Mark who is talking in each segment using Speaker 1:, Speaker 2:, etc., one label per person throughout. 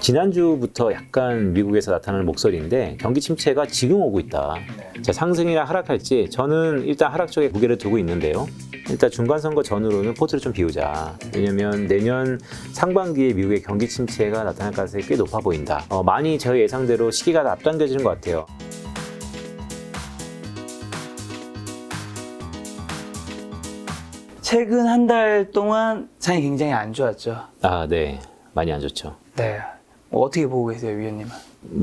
Speaker 1: 지난주부터 약간 미국에서 나타나는 목소리인데 경기 침체가 지금 오고 있다. 자, 상승이나 하락할지 저는 일단 하락 쪽에 고개를 두고 있는데요. 일단 중간선거 전후로는 포트를 좀 비우자. 왜냐면 내년 상반기에 미국의 경기 침체가 나타날 가능성이 꽤 높아 보인다. 많이 저희 예상대로 시기가 앞당겨지는 것 같아요.
Speaker 2: 최근 한 달 동안 상이 굉장히 안 좋았죠.
Speaker 1: 아, 네. 많이 안 좋죠.
Speaker 2: 네. 어떻게 보고 계세요, 위원님은?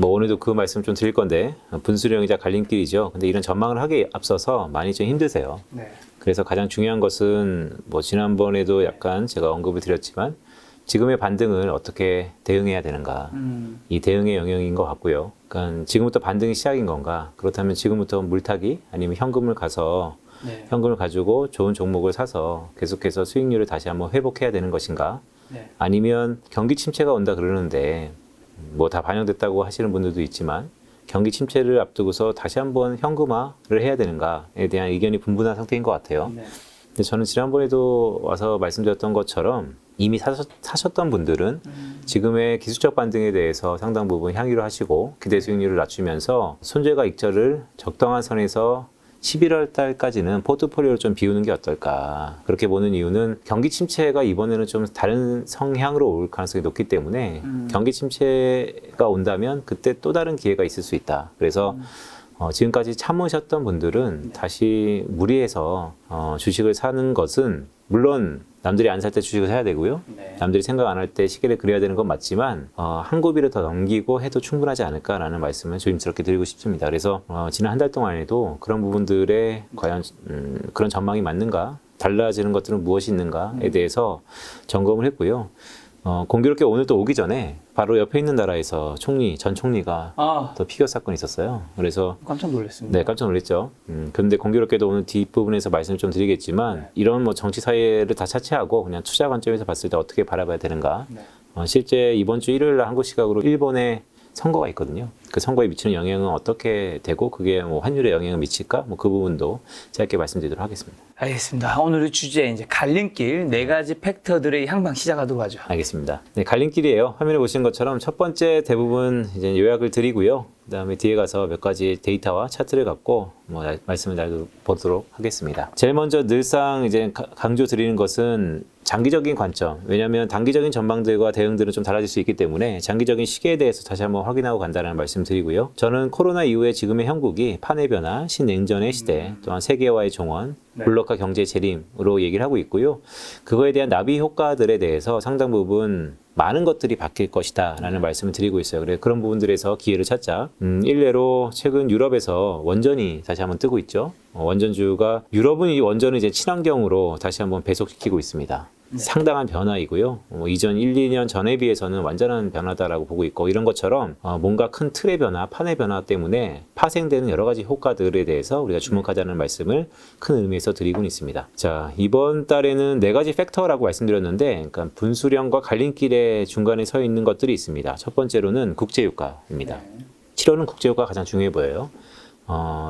Speaker 1: 오늘도 그 말씀 좀 드릴 건데 분수령이자 갈림길이죠. 근데 이런 전망을 하기에 앞서서 많이 좀 힘드세요.
Speaker 2: 네.
Speaker 1: 그래서 가장 중요한 것은 지난번에도 약간 제가 언급을 드렸지만 지금의 반등을 어떻게 대응해야 되는가. 이 대응의 영역인 것 같고요. 그러니까 지금부터 반등이 시작인 건가. 그렇다면 지금부터 물타기 아니면 현금을 가서
Speaker 2: 네.
Speaker 1: 현금을 가지고 좋은 종목을 사서 계속해서 수익률을 다시 한번 회복해야 되는 것인가.
Speaker 2: 네.
Speaker 1: 아니면 경기 침체가 온다 그러는데 다 반영됐다고 하시는 분들도 있지만 경기 침체를 앞두고서 다시 한번 현금화를 해야 되는가에 대한 의견이 분분한 상태인 것 같아요.
Speaker 2: 네.
Speaker 1: 근데 저는 지난번에도 와서 말씀드렸던 것처럼 이미 사셨던 분들은 지금의 기술적 반등에 대해서 상당 부분 향유를 하시고 기대 수익률을 낮추면서 손절과 익절을 적당한 선에서 11월 달까지는 포트폴리오를 좀 비우는 게 어떨까. 그렇게 보는 이유는 경기 침체가 이번에는 좀 다른 성향으로 올 가능성이 높기 때문에 경기 침체가 온다면 그때 또 다른 기회가 있을 수 있다. 그래서 지금까지 참으셨던 분들은 다시 무리해서 주식을 사는 것은 물론 남들이 안 살 때 주식을 사야 되고요.
Speaker 2: 네.
Speaker 1: 남들이 생각 안 할 때 시계를 그려야 되는 건 맞지만 한 고비를 더 넘기고 해도 충분하지 않을까라는 말씀을 조심스럽게 드리고 싶습니다. 그래서 지난 한 달 동안에도 그런 부분들에 과연 그런 전망이 맞는가, 달라지는 것들은 무엇이 있는가에 대해서 점검을 했고요. 공교롭게 오늘 또 오기 전에 바로 옆에 있는 나라에서 전 총리가 또 피격 사건이 있었어요. 그래서
Speaker 2: 깜짝 놀랐습니다.
Speaker 1: 네, 깜짝 놀랐죠. 그런데 공교롭게도 오늘 뒷부분에서 말씀을 좀 드리겠지만 이런 정치 사회를 다 차치하고 그냥 투자 관점에서 봤을 때 어떻게 바라봐야 되는가.
Speaker 2: 네.
Speaker 1: 실제 이번 주 일요일 날 한국 시각으로 일본에 선거가 있거든요. 그 선거에 미치는 영향은 어떻게 되고 그게 환율에 영향을 미칠까? 그 부분도 짧게 말씀드리도록 하겠습니다.
Speaker 2: 알겠습니다. 오늘의 주제 이제 갈림길 4가지 팩터들의 향방 시작하도록 하죠.
Speaker 1: 알겠습니다. 네, 갈림길이에요. 화면에 보시는 것처럼 첫 번째 대부분 이제 요약을 드리고요. 그다음에 뒤에 가서 몇 가지 데이터와 차트를 갖고 말씀을 나눠보도록 하겠습니다. 제일 먼저 늘상 이제 강조 드리는 것은 장기적인 관점. 왜냐하면 단기적인 전망들과 대응들은 좀 달라질 수 있기 때문에 장기적인 시계에 대해서 다시 한번 확인하고 간다는 말씀 드리고요. 저는 코로나 이후에 지금의 형국이 판의 변화, 신냉전의 시대, 또한 세계화의 종언, 블록화 경제 재림으로 얘기를 하고 있고요. 그거에 대한 나비 효과들에 대해서 상당 부분 많은 것들이 바뀔 것이다 라는 말씀을 드리고 있어요. 그래서 그런 부분들에서 기회를 찾자. 일례로 최근 유럽에서 원전이 다시 한번 뜨고 있죠. 원전주가 유럽은 이 원전을 이제 친환경으로 다시 한번 배속시키고 있습니다. 상당한 변화이고요. 이전 1, 2년 전에 비해서는 완전한 변화다라고 보고 있고 이런 것처럼 뭔가 큰 틀의 변화, 판의 변화 때문에 파생되는 여러 가지 효과들에 대해서 우리가 주목하자는 말씀을 큰 의미에서 드리고 있습니다. 자, 이번 달에는 4가지 팩터라고 말씀드렸는데 그러니까 분수령과 갈림길의 중간에 서 있는 것들이 있습니다. 첫 번째로는 국제유가입니다. 7월은 국제유가가 가장 중요해 보여요.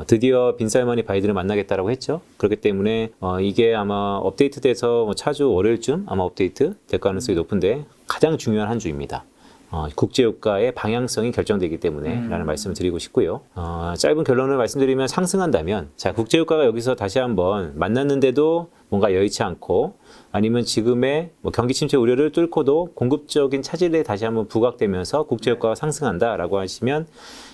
Speaker 1: 드디어 빈살만이 바이든을 만나겠다라고 했죠. 그렇기 때문에 이게 아마 업데이트돼서 차주 월요일쯤 아마 업데이트 될 가능성이 높은데 가장 중요한 한 주입니다. 국제유가의 방향성이 결정되기 때문에 라는 말씀을 드리고 싶고요. 짧은 결론을 말씀드리면 상승한다면 자, 국제유가가 여기서 다시 한번 만났는데도 뭔가 여의치 않고 아니면 지금의 경기 침체 우려를 뚫고도 공급적인 차질에 다시 한번 부각되면서 국제유가가 상승한다라고 하시면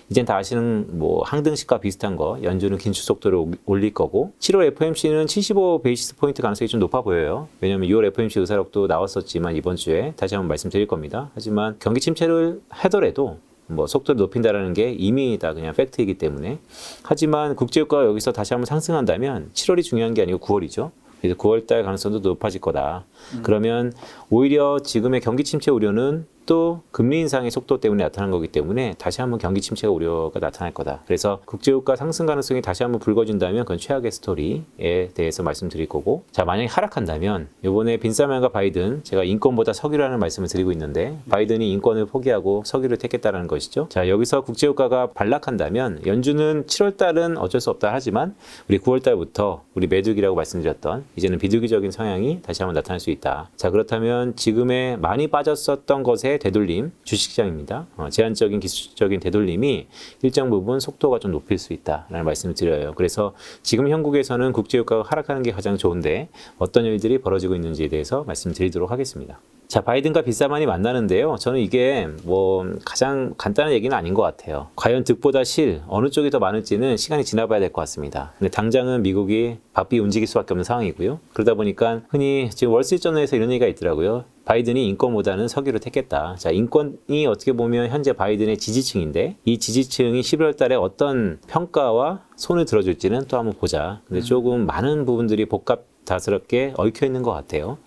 Speaker 1: 이젠 다 아시는 항등식과 비슷한 거 연준은 긴축 속도를 올릴 거고 7월 FOMC는 75 베이시스 포인트 가능성이 좀 높아 보여요. 왜냐하면 6월 FOMC 의사록도 나왔었지만 이번 주에 다시 한번 말씀드릴 겁니다. 하지만 경기 침체를 하더라도 속도를 높인다라는 게 이미 다 그냥 팩트이기 때문에 하지만 국제유가가 여기서 다시 한번 상승한다면 7월이 중요한 게 아니고 9월이죠. 그래서 9월달 가능성도 높아질 거다. 그러면 오히려 지금의 경기 침체 우려는 또 금리 인상의 속도 때문에 나타난 거기 때문에 다시 한번 경기 침체 우려가 나타날 거다. 그래서 국제유가 상승 가능성이 다시 한번 불거진다면 그건 최악의 스토리에 대해서 말씀드릴 거고 자, 만약에 하락한다면 이번에 빈살만과 바이든 제가 인권보다 석유라는 말씀을 드리고 있는데 바이든이 인권을 포기하고 석유를 택했다는 것이죠. 자, 여기서 국제유가가 반락한다면 연준은 7월달은 어쩔 수 없다 하지만 우리 9월달부터 우리 매두기라고 말씀드렸던 이제는 비둘기적인 성향이 다시 한번 나타날 수 있다. 자, 그렇다면 지금의 많이 빠졌었던 것에 기술적의 되돌림, 주식시장입니다. 제한적인 기술적인 되돌림이 일정 부분 속도가 좀 높일 수 있다라는 말씀을 드려요. 그래서 지금 형국에서는 국제유가가 하락하는 게 가장 좋은데 어떤 일들이 벌어지고 있는지에 대해서 말씀드리도록 하겠습니다. 자, 바이든과 빗사만이 만나는데요. 저는 이게 뭐 가장 간단한 얘기는 아닌 것 같아요. 과연 득보다 실, 어느 쪽이 더 많을지는 시간이 지나봐야 될 것 같습니다. 근데 당장은 미국이 바삐 움직일 수밖에 없는 상황이고요. 그러다 보니까 흔히 지금 월스트리트저널에서 이런 얘기가 있더라고요. 바이든이 인권보다는 서기를 택했다. 자, 인권이 어떻게 보면 현재 바이든의 지지층인데 이 지지층이 11월 달에 어떤 평가와 손을 들어줄지는 또 한번 보자. 근데 조금 많은 부분들이 복합다스럽게 얽혀 있는 것 같아요.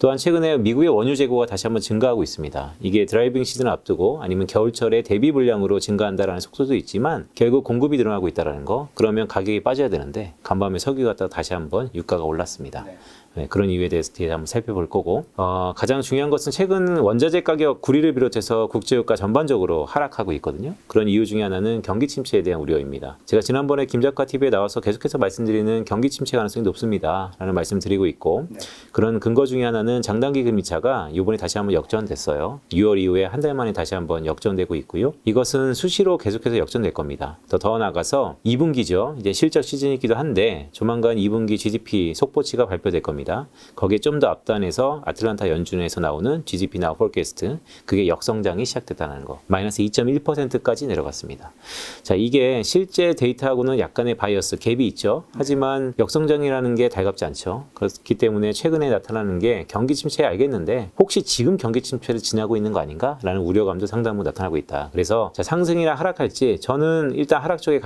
Speaker 1: 또한 최근에 미국의 원유 재고가 다시 한번 증가하고 있습니다. 이게 드라이빙 시즌을 앞두고 아니면 겨울철에 대비 물량으로 증가한다라는 속도도 있지만 결국 공급이 늘어나고 있다는 거. 그러면 가격이 빠져야 되는데 간밤에 석유 갔다가 다시 한번 유가가 올랐습니다. 네, 그런 이유에 대해서 뒤에 한번 살펴볼 거고 가장 중요한 것은 최근 원자재 가격 구리를 비롯해서 국제유가 전반적으로 하락하고 있거든요. 그런 이유 중에 하나는 경기 침체에 대한 우려입니다. 제가 지난번에 김작가 TV에 나와서 계속해서 말씀드리는 경기 침체 가능성이 높습니다 라는 말씀 드리고 있고 그런 근거 중에 하나는 장단기 금리차가 이번에 다시 한번 역전됐어요. 6월 이후에 한 달 만에 다시 한번 역전되고 있고요. 이것은 수시로 계속해서 역전될 겁니다. 더 나아가서 2분기죠. 이제 실적 시즌이기도 한데 조만간 2분기 GDP 속보치가 발표될 겁니다. 거기에 좀 더 앞단에서 아틀란타 연준에서 나오는 GDP Now Forecast 그게 역성장이 시작됐다는 거. 마이너스 2.1%까지 내려갔습니다. 자, 이게 실제 데이터하고는 약간의 바이어스 갭이 있죠. 하지만 역성장이라는 게 달갑지 않죠. 그렇기 때문에 최근에 나타나는 게 경기 침체 알겠는데 혹시 지금 경기 침체를 지나고 있는 거 아닌가? 라는 우려감도 상당 부분 나타나고 있다. 그래서 자, 상승이나 하락할지 저는 일단 하락 쪽에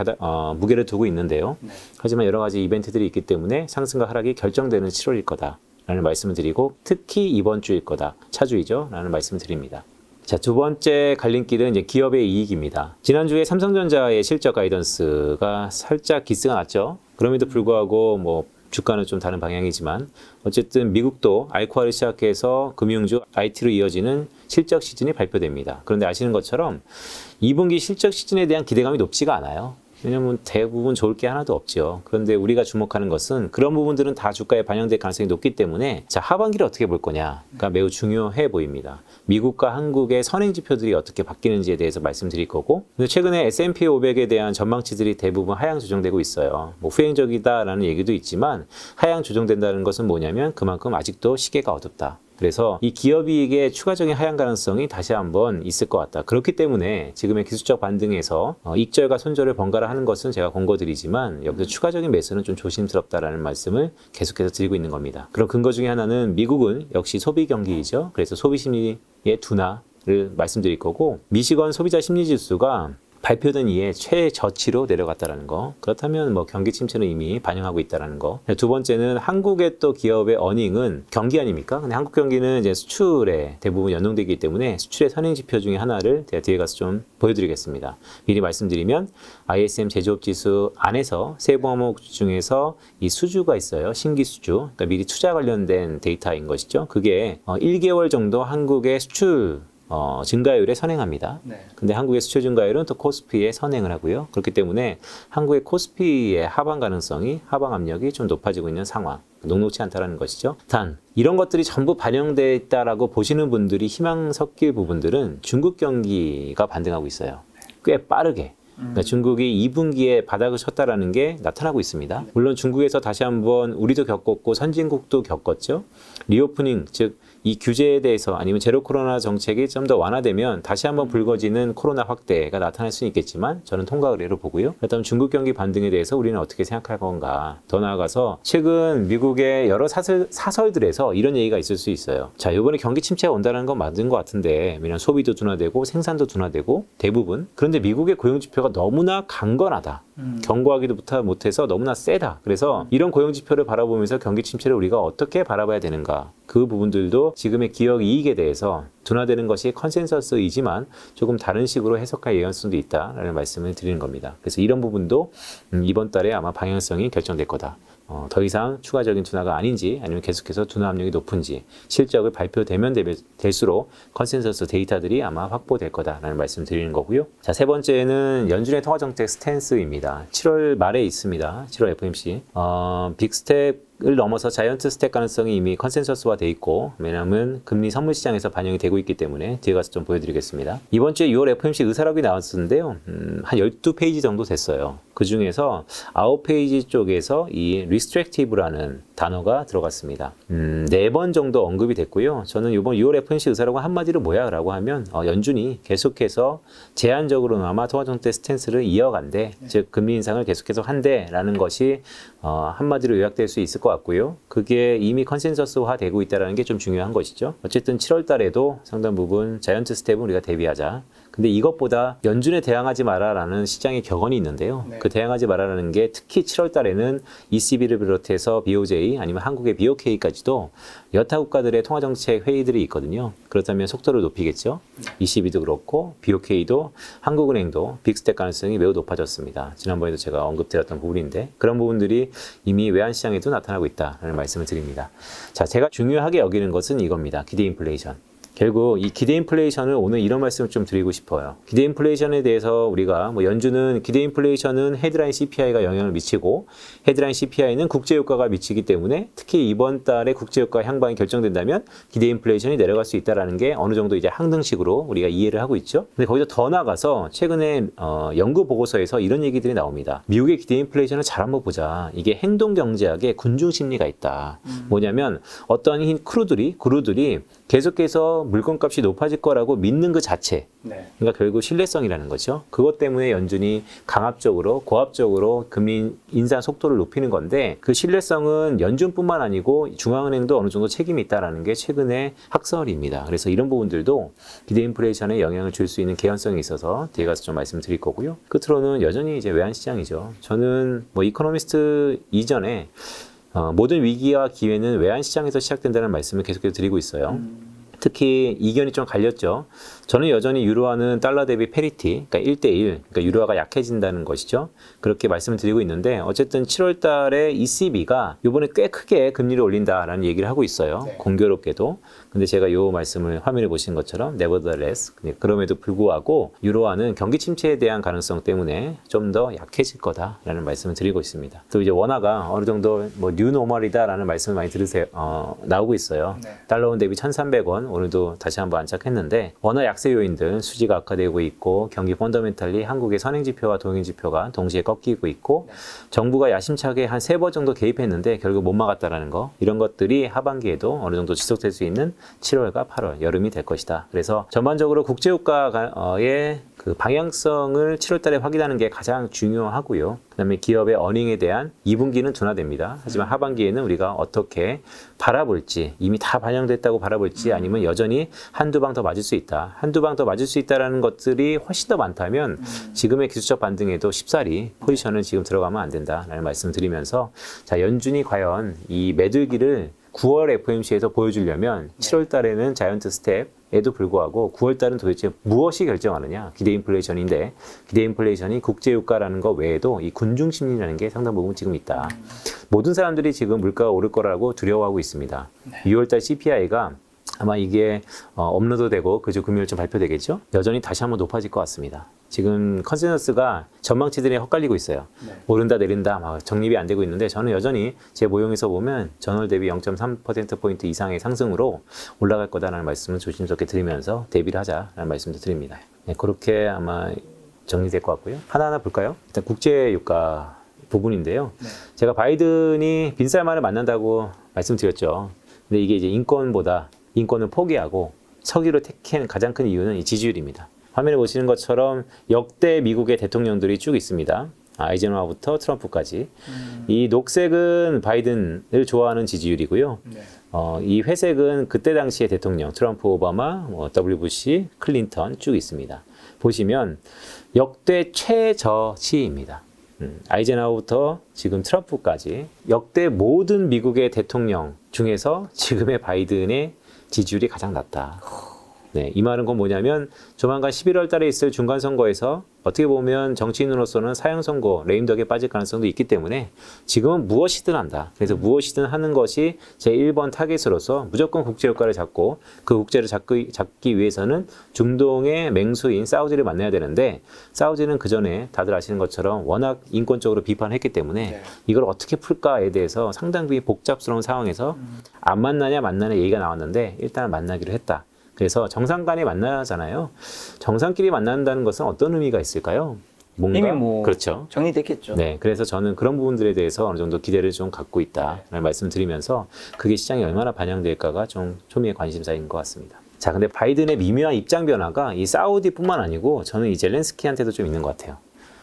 Speaker 1: 무게를 두고 있는데요. 하지만 여러 가지 이벤트들이 있기 때문에 상승과 하락이 결정되는 7월일 거다 라는 말씀을 드리고 특히 이번 주일 거다. 차주이죠 라는 말씀을 드립니다. 자, 두 번째 갈림길은 이제 기업의 이익입니다. 지난주에 삼성전자의 실적 가이던스가 살짝 기스가 났죠. 그럼에도 불구하고 뭐 주가는 좀 다른 방향이지만 어쨌든 미국도 알코아를 시작해서 금융주, IT로 이어지는 실적 시즌이 발표됩니다. 그런데 아시는 것처럼 2분기 실적 시즌에 대한 기대감이 높지가 않아요. 왜냐면 대부분 좋을 게 하나도 없죠. 그런데 우리가 주목하는 것은 그런 부분들은 다 주가에 반영될 가능성이 높기 때문에 자, 하반기를 어떻게 볼 거냐가 매우 중요해 보입니다. 미국과 한국의 선행 지표들이 어떻게 바뀌는지에 대해서 말씀드릴 거고 최근에 S&P 500에 대한 전망치들이 대부분 하향 조정되고 있어요. 뭐 후행적이다라는 얘기도 있지만 하향 조정된다는 것은 뭐냐면 그만큼 아직도 시계가 어둡다. 그래서 이 기업이익의 추가적인 하향 가능성이 다시 한번 있을 것 같다. 그렇기 때문에 지금의 기술적 반등에서 익절과 손절을 번갈아 하는 것은 제가 권고드리지만 여기서 추가적인 매수는 좀 조심스럽다라는 말씀을 계속해서 드리고 있는 겁니다. 그런 근거 중에 하나는 미국은 역시 소비 경기이죠. 그래서 소비 심리의 둔화를 말씀드릴 거고 미시건 소비자 심리지수가 발표된 이에 최저치로 내려갔다는 거. 그렇다면 뭐 경기 침체는 이미 반영하고 있다는 거. 두 번째는 한국의 또 기업의 어닝은 경기 아닙니까? 근데 한국 경기는 이제 수출에 대부분 연동되기 때문에 수출의 선행 지표 중에 하나를 제가 뒤에 가서 좀 보여드리겠습니다. 미리 말씀드리면 ISM 제조업 지수 안에서 세부 항목 중에서 이 수주가 있어요. 신기 수주. 그러니까 미리 투자 관련된 데이터인 것이죠. 그게 1개월 정도 한국의 수출 증가율에 선행합니다. 근데 한국의 수출 증가율은 또 코스피에 선행을 하고요. 그렇기 때문에 한국의 코스피의 하방 가능성이, 하방 압력이 좀 높아지고 있는 상황. 녹록치 않다라는 것이죠. 단, 이런 것들이 전부 반영되어 있다라고 보시는 분들이 희망 섞일 부분들은 중국 경기가 반등하고 있어요. 꽤 빠르게. 그러니까 중국이 2분기에 바닥을 쳤다라는 게 나타나고 있습니다. 물론 중국에서 다시 한번 우리도 겪었고 선진국도 겪었죠. 리오프닝, 즉 이 규제에 대해서 아니면 제로 코로나 정책이 좀 더 완화되면 다시 한번 불거지는 코로나 확대가 나타날 수는 있겠지만 저는 통과 의례로 보고요. 그렇다면 중국 경기 반등에 대해서 우리는 어떻게 생각할 건가. 더 나아가서 최근 미국의 여러 사설들에서 이런 얘기가 있을 수 있어요. 자, 이번에 경기 침체가 온다는 건 맞는 것 같은데 왜냐면 소비도 둔화되고 생산도 둔화되고 대부분. 그런데 미국의 고용지표가 너무나 강건하다. 경고하기도 못해서 너무나 세다. 그래서 이런 고용지표를 바라보면서 경기 침체를 우리가 어떻게 바라봐야 되는가. 그 부분들도 지금의 기업 이익에 대해서 둔화되는 것이 컨센서스이지만 조금 다른 식으로 해석할 예언성도 있다라는 말씀을 드리는 겁니다. 그래서 이런 부분도 이번 달에 아마 방향성이 결정될 거다. 더 이상 추가적인 둔화가 아닌지 아니면 계속해서 둔화 압력이 높은지 실적을 발표되면 될수록 컨센서스 데이터들이 아마 확보될 거다라는 말씀을 드리는 거고요. 자, 세 번째는 연준의 통화정책 스탠스입니다. 7월 말에 있습니다. 7월 FOMC. 빅스텝 을 넘어서 자이언트 스택 가능성이 이미 컨센서스화 돼 있고, 왜냐하면 금리 선물 시장에서 반영이 되고 있기 때문에 뒤에 가서 좀 보여드리겠습니다. 이번 주에 6월 FOMC 의사록이 나왔었는데요. 한 12페이지 정도 됐어요. 그 중에서 9페이지 쪽에서 이 restrictive라는 단어가 들어갔습니다. 4번 정도 언급이 됐고요. 저는 이번 6월 FOMC 의사록은 한마디로 뭐야? 라고 하면 연준이 계속해서 제한적으로나마 통화정책 스탠스를 이어간대. 즉 금리 인상을 계속해서 한대 라는 것이 한마디로 요약될 수 있을 것 같고요. 그게 이미 컨센서스화 되고 있다는 게 좀 중요한 것이죠. 어쨌든 7월 달에도 상당 부분 자이언트 스텝은 우리가 대비하자. 근데 이것보다 연준에 대항하지 마라라는 시장의 격언이 있는데요. 그 대항하지 마라라는 게 특히 7월 달에는 ECB를 비롯해서 BOJ 아니면 한국의 BOK까지도 여타 국가들의 통화정책 회의들이 있거든요. 그렇다면 속도를 높이겠죠. ECB도 그렇고 BOK도 한국은행도 빅스텝 가능성이 매우 높아졌습니다. 지난번에도 제가 언급드렸던 부분인데 그런 부분들이 이미 외환시장에도 나타나고 있다는 말씀을 드립니다. 자, 제가 중요하게 여기는 것은 이겁니다. 기대 인플레이션. 결국 이 기대 인플레이션을 오늘 이런 말씀을 좀 드리고 싶어요. 기대 인플레이션에 대해서 우리가 연준은 기대 인플레이션은 헤드라인 CPI가 영향을 미치고 헤드라인 CPI는 국제 효과가 미치기 때문에 특히 이번 달에 국제 효과 향방이 결정된다면 기대 인플레이션이 내려갈 수 있다라는 게 어느 정도 이제 항등식으로 우리가 이해를 하고 있죠. 근데 거기서 더 나가서 최근에 연구 보고서에서 이런 얘기들이 나옵니다. 미국의 기대 인플레이션을 잘 한번 보자. 이게 행동 경제학에 군중 심리가 있다. 뭐냐면 어떤 그루들이 계속해서 물건값이 높아질 거라고 믿는 그 자체. 그러니까 결국 신뢰성이라는 거죠. 그것 때문에 연준이 강압적으로 고압적으로 금리 인상 속도를 높이는 건데 그 신뢰성은 연준뿐만 아니고 중앙은행도 어느 정도 책임이 있다는 게 최근의 학설입니다. 그래서 이런 부분들도 기대 인플레이션에 영향을 줄 수 있는 개연성이 있어서 뒤에 가서 좀 말씀드릴 거고요. 끝으로는 여전히 이제 외환시장이죠. 저는 이코노미스트 이전에 모든 위기와 기회는 외환시장에서 시작된다는 말씀을 계속해서 드리고 있어요. 특히 이견이 좀 갈렸죠. 저는 여전히 유로화는 달러 대비 페리티, 그러니까 1대1, 그러니까 유로화가 약해진다는 것이죠. 그렇게 말씀을 드리고 있는데 어쨌든 7월 달에 ECB가 이번에 꽤 크게 금리를 올린다라는 얘기를 하고 있어요. 공교롭게도. 근데 제가 이 말씀을 화면에 보시는 것처럼 nevertheless, 그럼에도 불구하고 유로화는 경기 침체에 대한 가능성 때문에 좀 더 약해질 거다라는 말씀을 드리고 있습니다. 또 이제 원화가 어느 정도 뉴노멀이다라는 말씀을 많이 들으세요. 나오고 있어요. 달러원 대비 1,300원 오늘도 다시 한번 안착했는데 원화 약세 요인들 수지가 악화되고 있고 경기 펀더멘탈리 한국의 선행지표와 동행지표가 동시에 꺾이고 있고 정부가 야심차게 한 3번 정도 개입했는데 결국 못 막았다라는 거 이런 것들이 하반기에도 어느 정도 지속될 수 있는 7월과 8월 여름이 될 것이다. 그래서 전반적으로 국제유가의 그 방향성을 7월 달에 확인하는 게 가장 중요하고요. 그다음에 기업의 어닝에 대한 2분기는 둔화됩니다. 하지만 하반기에는 우리가 어떻게 바라볼지 이미 다 반영됐다고 바라볼지 아니면 여전히 한두 방 더 맞을 수 있다. 한두 방 더 맞을 수 있다라는 것들이 훨씬 더 많다면 지금의 기술적 반등에도 쉽사리 포지션을 지금 들어가면 안 된다라는 말씀을 드리면서 자, 연준이 과연 이 매들기를 9월 FOMC에서 보여주려면 7월 달에는 자이언트 스텝에도 불구하고 9월 달은 도대체 무엇이 결정하느냐? 기대 인플레이션인데 기대 인플레이션이 국제유가라는 것 외에도 이 군중 심리라는 게 상당 부분 지금 있다. 모든 사람들이 지금 물가가 오를 거라고 두려워하고 있습니다. 6월 달 CPI가 아마 이게 업로드 되고 그저 금요일쯤 발표되겠죠? 여전히 다시 한번 높아질 것 같습니다. 지금 컨센서스가 전망치들이 헛갈리고 있어요. 오른다 내린다 막 정립이 안 되고 있는데 저는 여전히 제 모형에서 보면 전월 대비 0.3%포인트 이상의 상승으로 올라갈 거다라는 말씀을 조심스럽게 드리면서 대비를 하자라는 말씀도 드립니다. 네, 그렇게 아마 정리될 것 같고요. 하나하나 볼까요? 일단 국제유가 부분인데요. 제가 바이든이 빈살만을 만난다고 말씀드렸죠. 근데 이게 이제 인권을 포기하고 서기로 택한 가장 큰 이유는 이 지지율입니다. 화면에 보시는 것처럼 역대 미국의 대통령들이 쭉 있습니다. 아이젠하워부터 트럼프까지. 이 녹색은 바이든을 좋아하는 지지율이고요. 이 회색은 그때 당시의 대통령, 트럼프, 오바마, W 부시, 클린턴 쭉 있습니다. 보시면 역대 최저치입니다. 아이젠하워부터 지금 트럼프까지 역대 모든 미국의 대통령 중에서 지금의 바이든의 지지율이 가장 낮다. 네, 이 말은 건 뭐냐면 조만간 11월 달에 있을 중간선거에서 어떻게 보면 정치인으로서는 사형선고, 레임덕에 빠질 가능성도 있기 때문에 지금은 무엇이든 한다. 그래서 무엇이든 하는 것이 제1번 타겟으로서 무조건 국제효과를 잡고 그 국제를 잡기 위해서는 중동의 맹수인 사우디를 만나야 되는데 사우디는 그전에 다들 아시는 것처럼 워낙 인권적으로 비판했기 때문에
Speaker 2: 네.
Speaker 1: 이걸 어떻게 풀까에 대해서 상당히 복잡스러운 상황에서 안 만나냐 만나냐 얘기가 나왔는데 일단 만나기로 했다. 그래서 정상 간에 만나잖아요. 정상끼리 만난다는 것은 어떤 의미가 있을까요? 뭔가
Speaker 2: 이미 뭐
Speaker 1: 그렇죠.
Speaker 2: 정리됐겠죠.
Speaker 1: 네, 그래서 저는 그런 부분들에 대해서 어느 정도 기대를 좀 갖고 있다라는 말씀드리면서 그게 시장에 얼마나 반영될까가 좀 초미의 관심사인 것 같습니다. 자, 근데 바이든의 미묘한 입장 변화가 이 사우디뿐만 아니고 저는 이 젤렌스키한테도 좀 있는 것 같아요.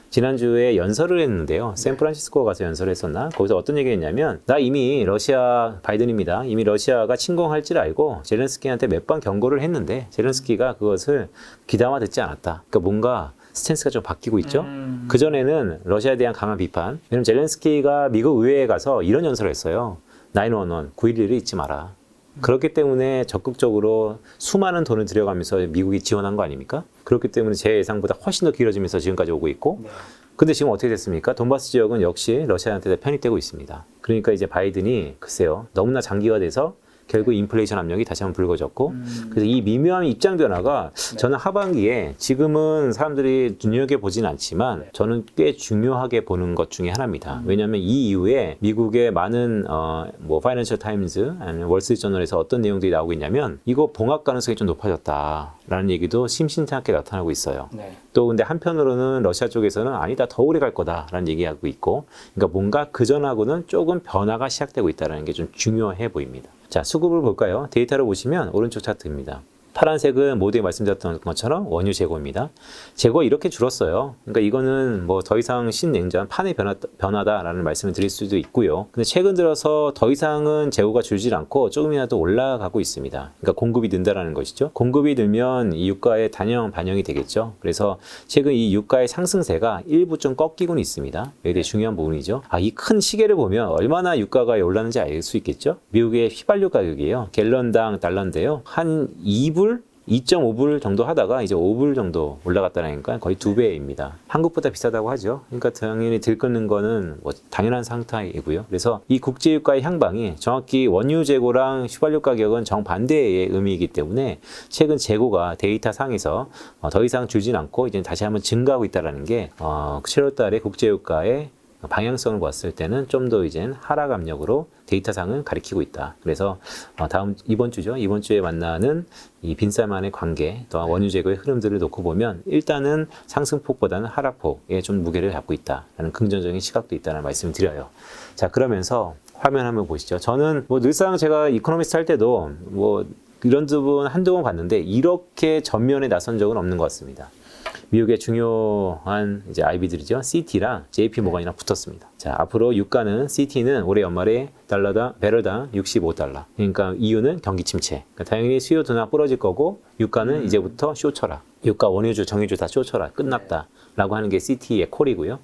Speaker 1: 지난주에 연설을 했는데요. 샌프란시스코 가서 연설을 했었나? 거기서 어떤 얘기를 했냐면 나 이미 러시아, 바이든입니다. 이미 러시아가 침공할 줄 알고 젤렌스키한테 몇 번 경고를 했는데 젤렌스키가 그것을 귀담아 듣지 않았다. 그러니까 뭔가 스탠스가 좀 바뀌고 있죠. 그전에는 러시아에 대한 강한 비판. 왜냐면 젤렌스키가 미국 의회에 가서 이런 연설을 했어요. 911, 911을 잊지 마라. 그렇기 때문에 적극적으로 수많은 돈을 들여가면서 미국이 지원한 거 아닙니까? 그렇기 때문에 제 예상보다 훨씬 더 길어지면서 지금까지 오고 있고 근데 지금 어떻게 됐습니까? 돈바스 지역은 역시 러시아한테 편입되고 있습니다. 그러니까 이제 바이든이 글쎄요 너무나 장기화돼서 결국 인플레이션 압력이 다시 한번 불거졌고 그래서 이 미묘한 입장 변화가 저는 하반기에 지금은 사람들이 눈여겨보진 않지만 저는 꽤 중요하게 보는 것 중에 하나입니다. 왜냐하면 이 이후에 미국의 많은 뭐 파이낸셜 타임즈 아니면 월스트리트저널에서 어떤 내용들이 나오고 있냐면 이거 봉합 가능성이 좀 높아졌다라는 얘기도 심심찮게 나타나고 있어요.
Speaker 2: 네.
Speaker 1: 또 근데 한편으로는 러시아 쪽에서는 아니다 더 오래 갈 거다라는 얘기하고 있고 그러니까 뭔가 그전하고는 조금 변화가 시작되고 있다는 게 좀 중요해 보입니다. 자, 수급을 볼까요? 데이터를 보시면 오른쪽 차트입니다. 파란색은 모두에 말씀드렸던 것처럼 원유 재고입니다. 재고가 이렇게 줄었어요. 그러니까 이거는 뭐 더 이상 신냉전 판의 변화다라는 말씀을 드릴 수도 있고요. 근데 최근 들어서 더 이상은 재고가 줄질 않고 조금이라도 올라가고 있습니다. 그러니까 공급이 는다라는 것이죠. 공급이 늘면 이 유가에 단연 반영이 되겠죠. 그래서 최근 이 유가의 상승세가 일부 좀 꺾이고는 있습니다. 이게 되게 중요한 부분이죠. 이 큰 시계를 보면 얼마나 유가가 올랐는지 알 수 있겠죠. 미국의 휘발유 가격이에요. 갤런당 달러인데요. 한 2.5불 정도 하다가 이제 5불 정도 올라갔다니까 거의 2배입니다. 한국보다 비싸다고 하죠. 그러니까 당연히 들끓는 거는 뭐 당연한 상태이고요. 그래서 이 국제유가의 향방이 정확히 원유 재고랑 휘발유 가격은 정반대의 의미이기 때문에 최근 재고가 데이터 상에서 더 이상 줄진 않고 이제 다시 한번 증가하고 있다는 게 7월 달에 국제유가의 방향성을 봤을 때는 좀 더 이젠 하락 압력으로 데이터상은 가리키고 있다. 그래서 이번 주죠. 이번 주에 만나는 이 빈쌀만의 관계 또한 원유 재고의 흐름들을 놓고 보면 일단은 상승폭보다는 하락폭에 좀 무게를 잡고 있다라는 긍정적인 시각도 있다는 말씀을 드려요. 자, 그러면서 화면 한번 보시죠. 저는 뭐 늘상 제가 이코노미스트 할 때도 뭐 이런 부분 한두 번 봤는데 이렇게 전면에 나선 적은 없는 것 같습니다. 미국의 중요한 이제 IB들이죠. CT랑 JP 모건이랑 붙었습니다. 자, 앞으로 유가는 CT는 올해 연말에 배럴당 65달러. 그러니까 이유는 경기 침체. 그러니까 당연히 수요 둔화 부러질 거고 유가는 이제부터 쇼쳐라. 유가 원유주, 정유주 다 쇼쳐라. 끝났다. 라고 하는 게 CT의 콜이고요.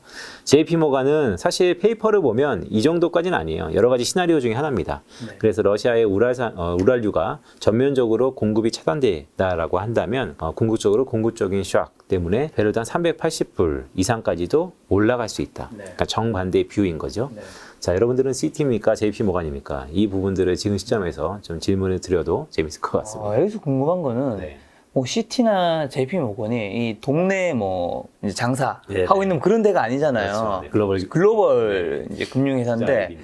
Speaker 1: JP모간은 사실 페이퍼를 보면 이 정도까지는 아니에요. 여러 가지 시나리오 중에 하나입니다. 그래서 러시아의 우랄유가 전면적으로 공급이 차단되다라고 한다면 궁극적으로 공급적인 샥 때문에 배럴당 380불 이상까지도 올라갈 수 있다. 그러니까 정반대의 뷰인 거죠. 자, 여러분들은 CT입니까? JP모간입니까? 이 부분들을 지금 시점에서 좀 질문을 드려도 재밌을 것 같습니다.
Speaker 2: 여기서 궁금한 거는 뭐 CT나 JP모건이 이 동네 뭐 이제 장사 하고 있는 그런 데가 아니잖아요.
Speaker 1: 그렇죠.
Speaker 2: 글로벌 이제 금융회사인데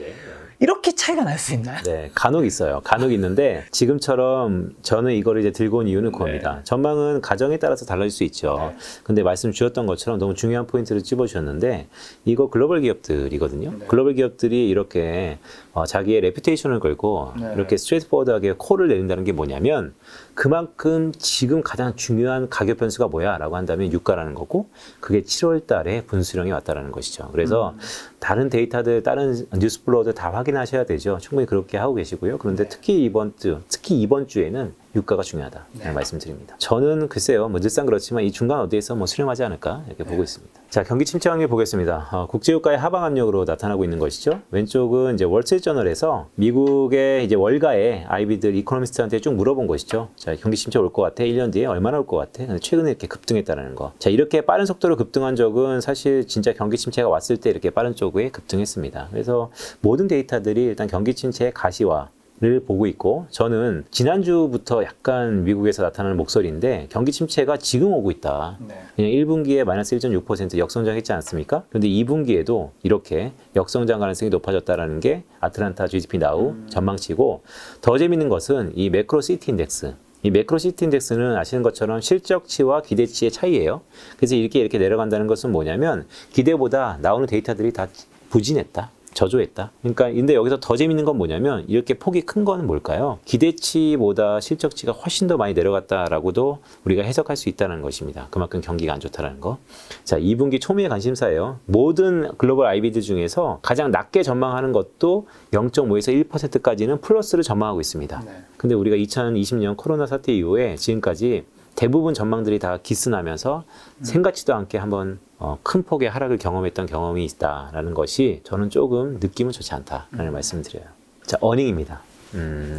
Speaker 2: 이렇게 차이가 날 수 있나요?
Speaker 1: 네, 간혹 있어요. 간혹 있는데 지금처럼 저는 이거를 이제 들고 온 이유는 그겁니다. 전망은 가정에 따라서 달라질 수 있죠. 근데 말씀 주셨던 것처럼 너무 중요한 포인트를 찝어주셨는데 이거 글로벌 기업들이거든요. 글로벌 기업들이 이렇게 자기의 레퓨테이션을 걸고 이렇게 스트레이트포워드하게 콜을 내린다는 게 뭐냐면 그만큼 지금 가장 중요한 가격 변수가 뭐야 라고 한다면 유가라는 거고 그게 7월 달에 분수령이 왔다라는 것이죠. 그래서 다른 데이터들, 다른 뉴스 플로우들 다 확인하셔야 되죠. 충분히 그렇게 하고 계시고요. 그런데 특히 이번 주에는 유가가 중요하다라는 말씀드립니다. 저는 글쎄요, 뭐 늘상 그렇지만 이 중간 어디에서 뭐 수렴하지 않을까 이렇게 보고 있습니다. 자, 경기 침체 확률 보겠습니다. 국제유가의 하방 압력으로 나타나고 있는 것이죠. 왼쪽은 이제 월스트리트저널에서 미국의 이제 월가의 아이비들 이코노미스트한테 쭉 물어본 것이죠. 자, 경기 침체 올 것 같아? 1년 뒤에 얼마나 올 것 같아? 근데 최근에 이렇게 급등했다는 거. 자, 이렇게 빠른 속도로 급등한 적은 사실 진짜 경기 침체가 왔을 때 이렇게 빠른 쪽에 급등했습니다. 그래서 모든 데이터들이 일단 경기 침체의 가시화를 보고 있고, 저는 지난주부터 약간 미국에서 나타나는 목소리인데 경기 침체가 지금 오고 있다. 그냥 1분기에 마이너스 1.6% 역성장했지 않습니까? 그런데 2분기에도 이렇게 역성장 가능성이 높아졌다는 게 아틀란타 GDP 나우 전망치고, 더 재밌는 것은 이 매크로 시티 인덱스. 이 매크로 시티 인덱스는 아시는 것처럼 실적치와 기대치의 차이예요. 그래서 이렇게 내려간다는 것은 뭐냐면 기대보다 나오는 데이터들이 다 부진했다. 저조했다. 그러니까 근데 여기서 더 재밌는 건 뭐냐면 이렇게 폭이 큰 거는 뭘까요? 기대치보다 실적치가 훨씬 더 많이 내려갔다라고도 우리가 해석할 수 있다는 것입니다. 그만큼 경기가 안 좋다는 거. 자, 2분기 초미의 관심사예요. 모든 글로벌 IB들 중에서 가장 낮게 전망하는 것도 0.5에서 1%까지는 플러스를 전망하고 있습니다. 근데 우리가 2020년 코로나 사태 이후에 지금까지 대부분 전망들이 다 기스나면서 생각지도 않게 한번 큰 폭의 하락을 경험했던 경험이 있다라는 것이 저는 조금 느낌은 좋지 않다라는 말씀을 드려요. 자, 어닝입니다.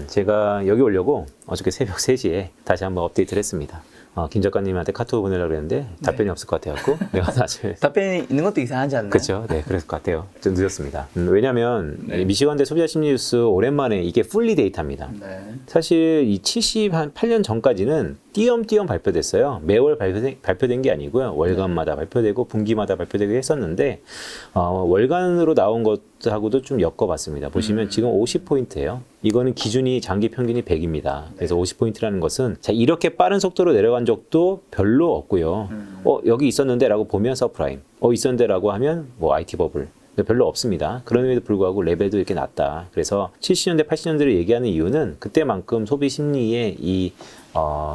Speaker 1: 제가 여기 오려고 어저께 새벽 3시에 다시 한번 업데이트를 했습니다. 김 작가님한테 카톡 보내려고 그랬는데 답변이 없을 것 같아갖고 내가 사실
Speaker 2: 답변이 있는 것도 이상하지 않나요?
Speaker 1: 그렇죠. 네, 그랬을 것 같아요. 좀 늦었습니다. 왜냐하면 미시간대 소비자 심리 뉴스 오랜만에 이게 풀리 데이터입니다. 사실 이 78년 전까지는 띄엄띄엄 발표됐어요. 매월 발표된 게 아니고요. 월간마다 발표되고 분기마다 발표되고 했었는데 월간으로 나온 것하고도 좀 엮어봤습니다. 보시면 지금 50포인트예요. 이거는 기준이 장기 평균이 100입니다. 그래서 50포인트라는 것은 자, 이렇게 빠른 속도로 내려간 적도 별로 없고요. 여기 있었는데 라고 보면 서프라임, 있었는데 라고 하면 뭐 IT 버블, 별로 없습니다. 그럼에도 불구하고 레벨도 이렇게 낮다. 그래서 70년대, 80년대를 얘기하는 이유는 그때만큼 소비 심리의 이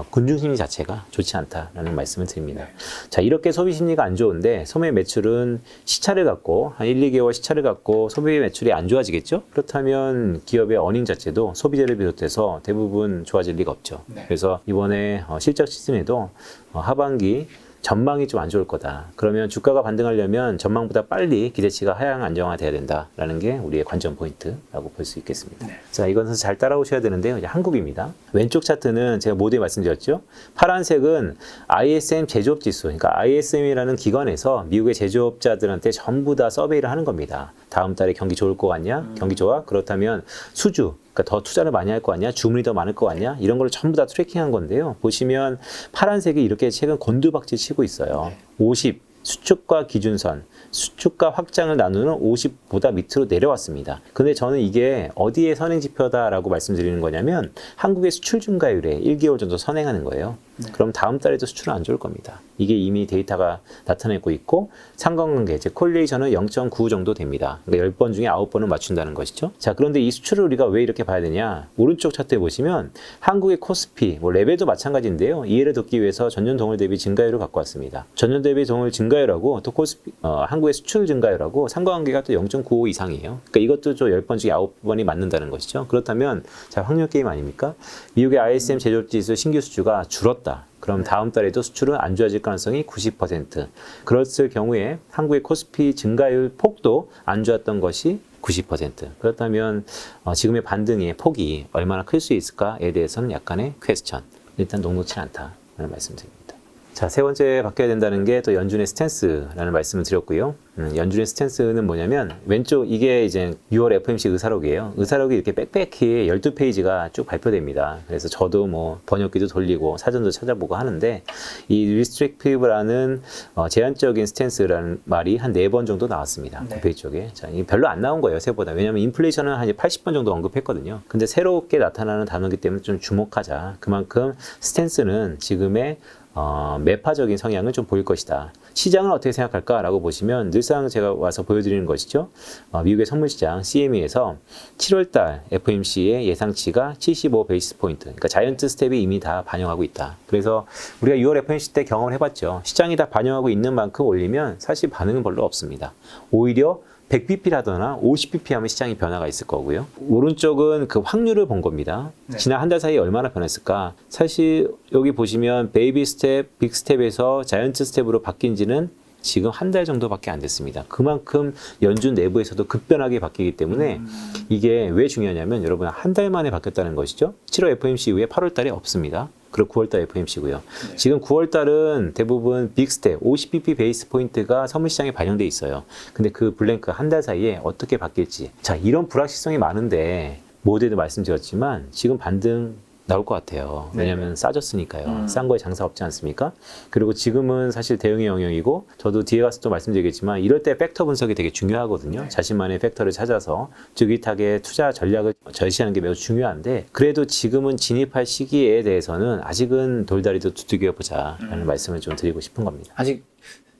Speaker 1: 군중 심리 자체가 좋지 않다라는 말씀을 드립니다. 자, 이렇게 소비 심리가 안 좋은데 소매 매출은 시차를 갖고 한 1, 2개월 시차를 갖고 소비 매출이 안 좋아지겠죠? 그렇다면 기업의 어닝 자체도 소비재를 비롯해서 대부분 좋아질 리가 없죠. 그래서 이번에 실적 시즌에도 하반기 전망이 좀 안 좋을 거다. 그러면 주가가 반등하려면 전망보다 빨리 기대치가 하향 안정화돼야 된다라는 게 우리의 관전 포인트라고 볼 수 있겠습니다. 자, 이것은 잘 따라오셔야 되는데요. 이제 한국입니다. 왼쪽 차트는 제가 모두에 말씀드렸죠. 파란색은 ISM 제조업 지수, 그러니까 ISM이라는 기관에서 미국의 제조업자들한테 전부 다 서베이를 하는 겁니다. 다음 달에 경기 좋을 것 같냐? 경기 좋아? 그렇다면 수주, 그러니까 더 투자를 많이 할 거 아니야? 주문이 더 많을 거 아니야? 이런 걸 전부 다 트래킹한 건데요. 보시면 파란색이 이렇게 최근 곤두박질 치고 있어요. 50 수축과 기준선, 수축과 확장을 나누는 50보다 밑으로 내려왔습니다. 근데 저는 이게 어디에 선행 지표다라고 말씀드리는 거냐면 한국의 수출 증가율에 1개월 정도 선행하는 거예요. 그럼 다음 달에도 수출은 안 좋을 겁니다. 이게 이미 데이터가 나타내고 있고 상관관계, 즉 콜리레이션은 0.9 정도 됩니다. 그러니까 10번 중에 9번은 맞춘다는 것이죠. 자, 그런데 이 수출을 우리가 왜 이렇게 봐야 되냐? 오른쪽 차트에 보시면 한국의 코스피, 뭐 레벨도 마찬가지인데요. 이해를 돕기 위해서 전년 동월 대비 증가율을 갖고 왔습니다. 전년 대비 동월 증가율하고 또 코스피, 한국의 수출 증가율하고 상관관계가 또 0.95 이상이에요. 그러니까 이것도 저 10번 중에 9번이 맞는다는 것이죠. 그렇다면 자, 확률 게임 아닙니까? 미국의 ISM 제조업지수 신규 수주가 줄었다. 그럼 다음 달에도 수출은 안 좋아질 가능성이 90%. 그랬을 경우에 한국의 코스피 증가율 폭도 안 좋았던 것이 90%. 그렇다면 지금의 반등의 폭이 얼마나 클 수 있을까에 대해서는 약간의 퀘스천. 일단 녹록치 않다는 말씀드립니다. 자, 세 번째 바뀌어야 된다는 게 또 연준의 스탠스라는 말씀을 드렸고요. 연준의 스탠스는 뭐냐면 왼쪽 이게 이제 6월 FOMC 의사록이에요. 의사록이 이렇게 빽빽히 12페이지가 쭉 발표됩니다. 그래서 저도 뭐 번역기도 돌리고 사전도 찾아보고 하는데 이 restrictive라는 제한적인 스탠스라는 말이 한 4번 정도 나왔습니다. 그 페이지 쪽에. 자, 이게 별로 안 나온 거예요, 새보다. 왜냐하면 인플레이션은 한 80번 정도 언급했거든요. 근데 새롭게 나타나는 단어이기 때문에 좀 주목하자. 그만큼 스탠스는 지금의 매파적인 성향을 좀 보일 것이다. 시장은 어떻게 생각할까라고 보시면 늘상 제가 와서 보여드리는 것이죠. 미국의 선물시장 CME에서 7월달 FOMC의 예상치가 75 베이스 포인트, 그러니까 자이언트 스텝이 이미 다 반영하고 있다. 그래서 우리가 6월 FOMC 때 경험을 해봤죠. 시장이 다 반영하고 있는 만큼 올리면 사실 반응은 별로 없습니다. 오히려 100bp라거나 50bp 하면 시장이 변화가 있을 거고요. 오른쪽은 그 확률을 본 겁니다.
Speaker 2: 네.
Speaker 1: 지난 한 달 사이에 얼마나 변했을까? 사실 여기 보시면 베이비 스텝, 빅 스텝에서 자이언트 스텝으로 바뀐 지는 지금 한 달 정도밖에 안 됐습니다. 그만큼 연준 내부에서도 급변하게 바뀌기 때문에 이게 왜 중요하냐면 여러분 한 달 만에 바뀌었다는 것이죠. 7월 FOMC 이후에 8월 달에 없습니다. 그리고 9월 달 FOMC고요.
Speaker 2: 네.
Speaker 1: 지금 9월 달은 대부분 빅 스텝 50bp 베이스 포인트가 선물시장에 반영돼 있어요. 근데 그 블랭크 한 달 사이에 어떻게 바뀔지. 자, 이런 불확실성이 많은데 모두에도 말씀드렸지만 지금 반등 나올 것 같아요. 왜냐하면 싸졌으니까요. 싼 거에 장사 없지 않습니까? 그리고 지금은 사실 대응의 영역이고 저도 뒤에 가서 또 말씀드리겠지만 이럴 때 팩터 분석이 되게 중요하거든요. 자신만의 팩터를 찾아서 즉위탁의 투자 전략을 절시하는 게 매우 중요한데 그래도 지금은 진입할 시기에 대해서는 아직은 돌다리도 두들겨 보자라는 말씀을 좀 드리고 싶은 겁니다.
Speaker 2: 아직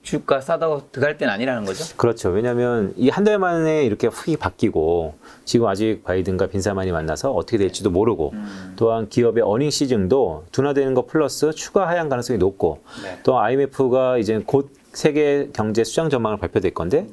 Speaker 2: 주가 싸다고 들어갈 때는 아니라는 거죠?
Speaker 1: 그렇죠. 왜냐하면 이 한 달 만에 이렇게 훅이 바뀌고 지금 아직 바이든과 빈사만이 만나서 어떻게 될지도 모르고 또한 기업의 어닝 시즌도 둔화되는 것 플러스 추가 하향 가능성이 높고
Speaker 2: 네.
Speaker 1: 또 IMF가 이제 곧 세계 경제 수장 전망을 발표될 건데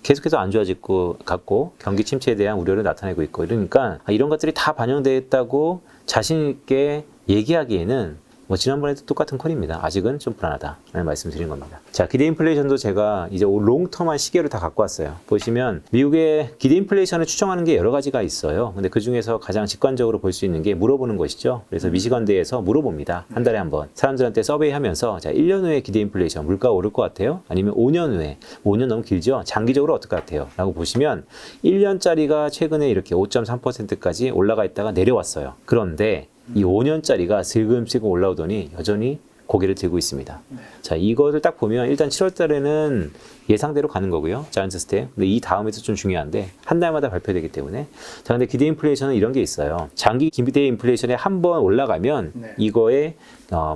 Speaker 1: 계속해서 안 좋아질 것 같고 경기 침체에 대한 우려를 나타내고 있고 이러니까 이런 것들이 다 반영되어 있다고 자신 있게 얘기하기에는 뭐 지난번에도 똑같은 콜입니다. 아직은 좀 불안하다라는 말씀을 드린 겁니다. 자, 기대 인플레이션도 제가 이제 롱텀한 시계를 다 갖고 왔어요. 보시면 미국의 기대 인플레이션을 추정하는 게 여러 가지가 있어요. 근데 그 중에서 가장 직관적으로 볼 수 있는 게 물어보는 것이죠. 그래서 미시건대에서 물어봅니다. 한 달에 한 번. 사람들한테 서베이 하면서 자, 1년 후에 기대 인플레이션 물가 오를 것 같아요? 아니면 5년 후에? 5년 너무 길죠? 장기적으로 어떨 것 같아요? 라고 보시면 1년짜리가 최근에 이렇게 5.3%까지 올라가 있다가 내려왔어요. 그런데 이 5년짜리가 슬금슬금 올라오더니 여전히 고개를 들고 있습니다. 자, 이거를 딱 보면 일단 7월 달에는 예상대로 가는 거고요. 자이언트 스텝. 근데 이 다음에도 좀 중요한데 한 달마다 발표되기 때문에. 자, 근데 기대 인플레이션은 이런 게 있어요. 장기 기대 인플레이션에 한 번 올라가면 이거의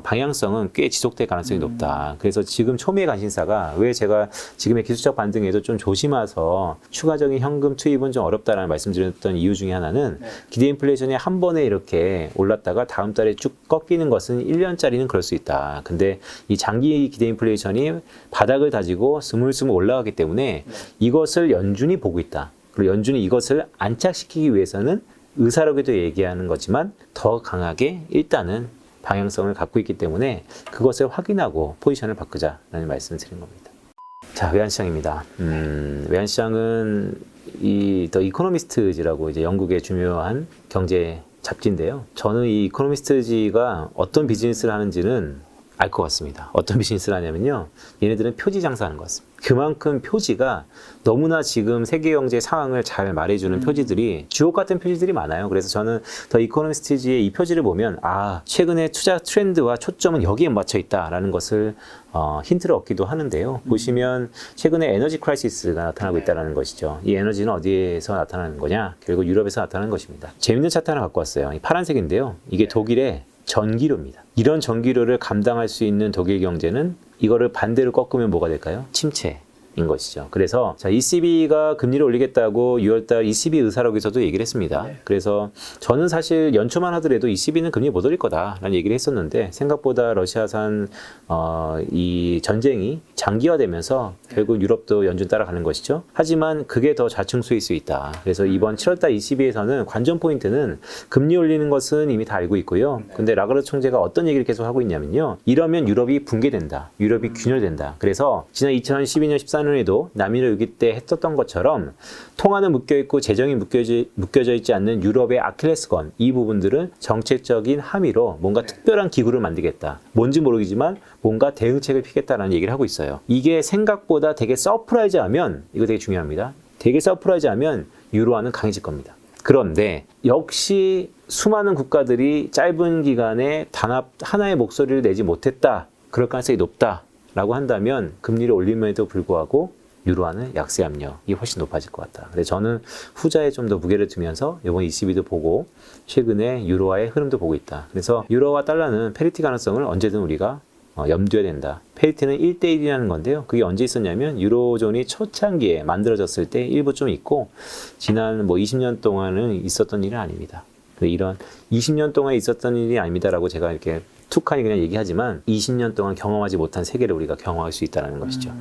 Speaker 1: 방향성은 꽤 지속될 가능성이 높다. 그래서 지금 초미의 관심사가 왜 제가 지금의 기술적 반등에도 좀 조심해서 추가적인 현금 투입은 좀 어렵다라는 말씀드렸던 이유 중에 하나는 기대 인플레이션이 한 번에 이렇게 올랐다가 다음 달에 쭉 꺾이는 것은 1년짜리는 그럴 수 있다. 근데 이 장기 기대 인플레이션이 바닥을 다지고 스물스물 올라가기 때문에 이것을 연준이 보고 있다. 그리고 연준이 이것을 안착시키기 위해서는 의사록에도 얘기하는 거지만 더 강하게 일단은 방향성을 갖고 있기 때문에 그것을 확인하고 포지션을 바꾸자라는 말씀을 드린 겁니다. 자, 외환시장입니다. 외환시장은 더 이코노미스트지라고 이제 영국의 중요한 경제 잡지인데요. 저는 이 이코노미스트지가 어떤 비즈니스를 하는지는 알 것 같습니다. 어떤 비즈니스를 하냐면요. 얘네들은 표지 장사하는 것 같습니다. 그만큼 표지가 너무나 지금 세계 경제 상황을 잘 말해주는 표지들이 주옥 같은 표지들이 많아요. 그래서 저는 더 이코노미스트지의 이 표지를 보면 최근에 투자 트렌드와 초점은 여기에 맞춰 있다라는 것을 힌트를 얻기도 하는데요. 보시면 최근에 에너지 크라이시스가 나타나고 있다는 것이죠. 이 에너지는 어디에서 나타나는 거냐? 결국 유럽에서 나타나는 것입니다. 재밌는 차트 하나 갖고 왔어요. 이 파란색인데요. 이게 독일의 전기료입니다. 이런 전기료를 감당할 수 있는 독일 경제는 이거를 반대로 꺾으면 뭐가 될까요? 침체인 것이죠. 그래서 자, ECB가 금리를 올리겠다고 6월달 ECB 의사록에서도 얘기를 했습니다. 그래서 저는 사실 연초만 하더라도 ECB는 금리 못 올릴 거다라는 얘기를 했었는데 생각보다 러시아산 이 전쟁이 장기화되면서 결국 유럽도 연준 따라가는 것이죠. 하지만 그게 더 좌충수일 수 있다. 그래서 이번 7월달 ECB에서는 관전 포인트는 금리 올리는 것은 이미 다 알고 있고요. 근데 라가르드 총재가 어떤 얘기를 계속 하고 있냐면요. 이러면 유럽이 붕괴된다. 유럽이 균열된다. 그래서 지난 2012년 14년에도 남이를 위기 때 했었던 것처럼 통화는 묶여있고 재정이 묶여져 있지 않는 유럽의 아킬레스건 이 부분들은 정책적인 함의로 뭔가 특별한 기구를 만들겠다. 뭔지 모르겠지만 뭔가 대응책을 피겠다라는 얘기를 하고 있어요. 이게 생각보다 되게 서프라이즈하면 이거 되게 중요합니다. 되게 서프라이즈하면 유로화는 강해질 겁니다. 그런데 역시 수많은 국가들이 짧은 기간에 단합 하나의 목소리를 내지 못했다. 그럴 가능성이 높다라고 한다면 금리를 올림에도 불구하고 유로화는 약세 압력이 훨씬 높아질 것 같다. 그래서 저는 후자에 좀 더 무게를 두면서 이번 ECB도 보고 최근에 유로화의 흐름도 보고 있다. 그래서 유로와 달러는 페리티 가능성을 언제든 우리가 염두에 된다. 페리티는 1대1이라는 건데요. 그게 언제 있었냐면 유로존이 초창기에 만들어졌을 때 일부 좀 있고 지난 20년 동안은 있었던 일은 아닙니다. 이런 20년 동안 있었던 일이 아닙니다라고 제가 이렇게 툭하니 그냥 얘기하지만 20년 동안 경험하지 못한 세계를 우리가 경험할 수 있다는 것이죠.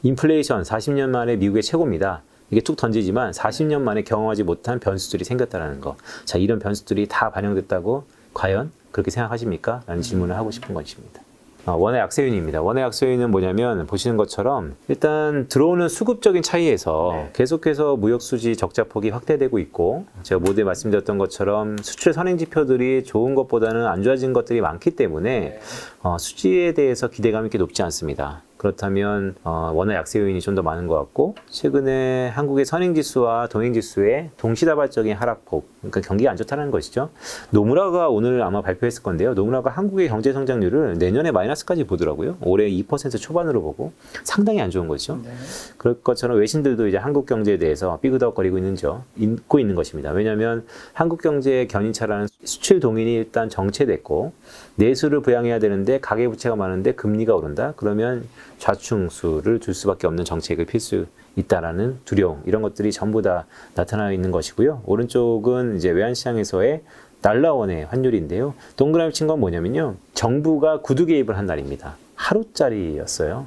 Speaker 1: 인플레이션 40년 만에 미국의 최고입니다. 이게 툭 던지지만 40년 만에 경험하지 못한 변수들이 생겼다는 거. 자, 이런 변수들이 다 반영됐다고 과연 그렇게 생각하십니까? 라는 질문을 하고 싶은 것입니다. 원화 약세 요인입니다. 원화 약세 요인은 뭐냐면 보시는 것처럼 일단 들어오는 수급적인 차이에서 계속해서 무역 수지 적자 폭이 확대되고 있고 제가 모두에 말씀드렸던 것처럼 수출 선행 지표들이 좋은 것보다는 안 좋아진 것들이 많기 때문에 수지에 대해서 기대감이 이렇게 높지 않습니다. 그렇다면 원화 약세 요인이 좀 더 많은 것 같고 최근에 한국의 선행지수와 동행지수의 동시다발적인 하락폭, 그러니까 경기가 안 좋다는 것이죠. 노무라가 오늘 아마 발표했을 건데요. 노무라가 한국의 경제 성장률을 내년에 마이너스까지 보더라고요. 올해 2% 초반으로 보고 상당히 안 좋은 거죠. 그럴 것처럼 외신들도 이제 한국 경제에 대해서 삐그덕거리고 있고 있는 것입니다. 왜냐하면 한국 경제의 견인차라는 수출 동인이 일단 정체됐고 내수를 부양해야 되는데 가계부채가 많은데 금리가 오른다. 그러면 좌충수를 줄 수밖에 없는 정책을 필 수 있다라는 두려움, 이런 것들이 전부 다 나타나 있는 것이고요. 오른쪽은 이제 외환시장에서의 달러원의 환율인데요. 동그라미 친 건 뭐냐면요. 정부가 구두 개입을 한 날입니다. 하루짜리였어요.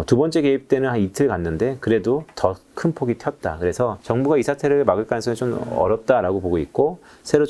Speaker 1: 두 번째 개입 때는 한 이틀 갔는데 그래도 더 큰 폭이 튀었다. 그래서 정부가 이 사태를 막을 가능성이 좀 어렵다라고 보고 있고 새로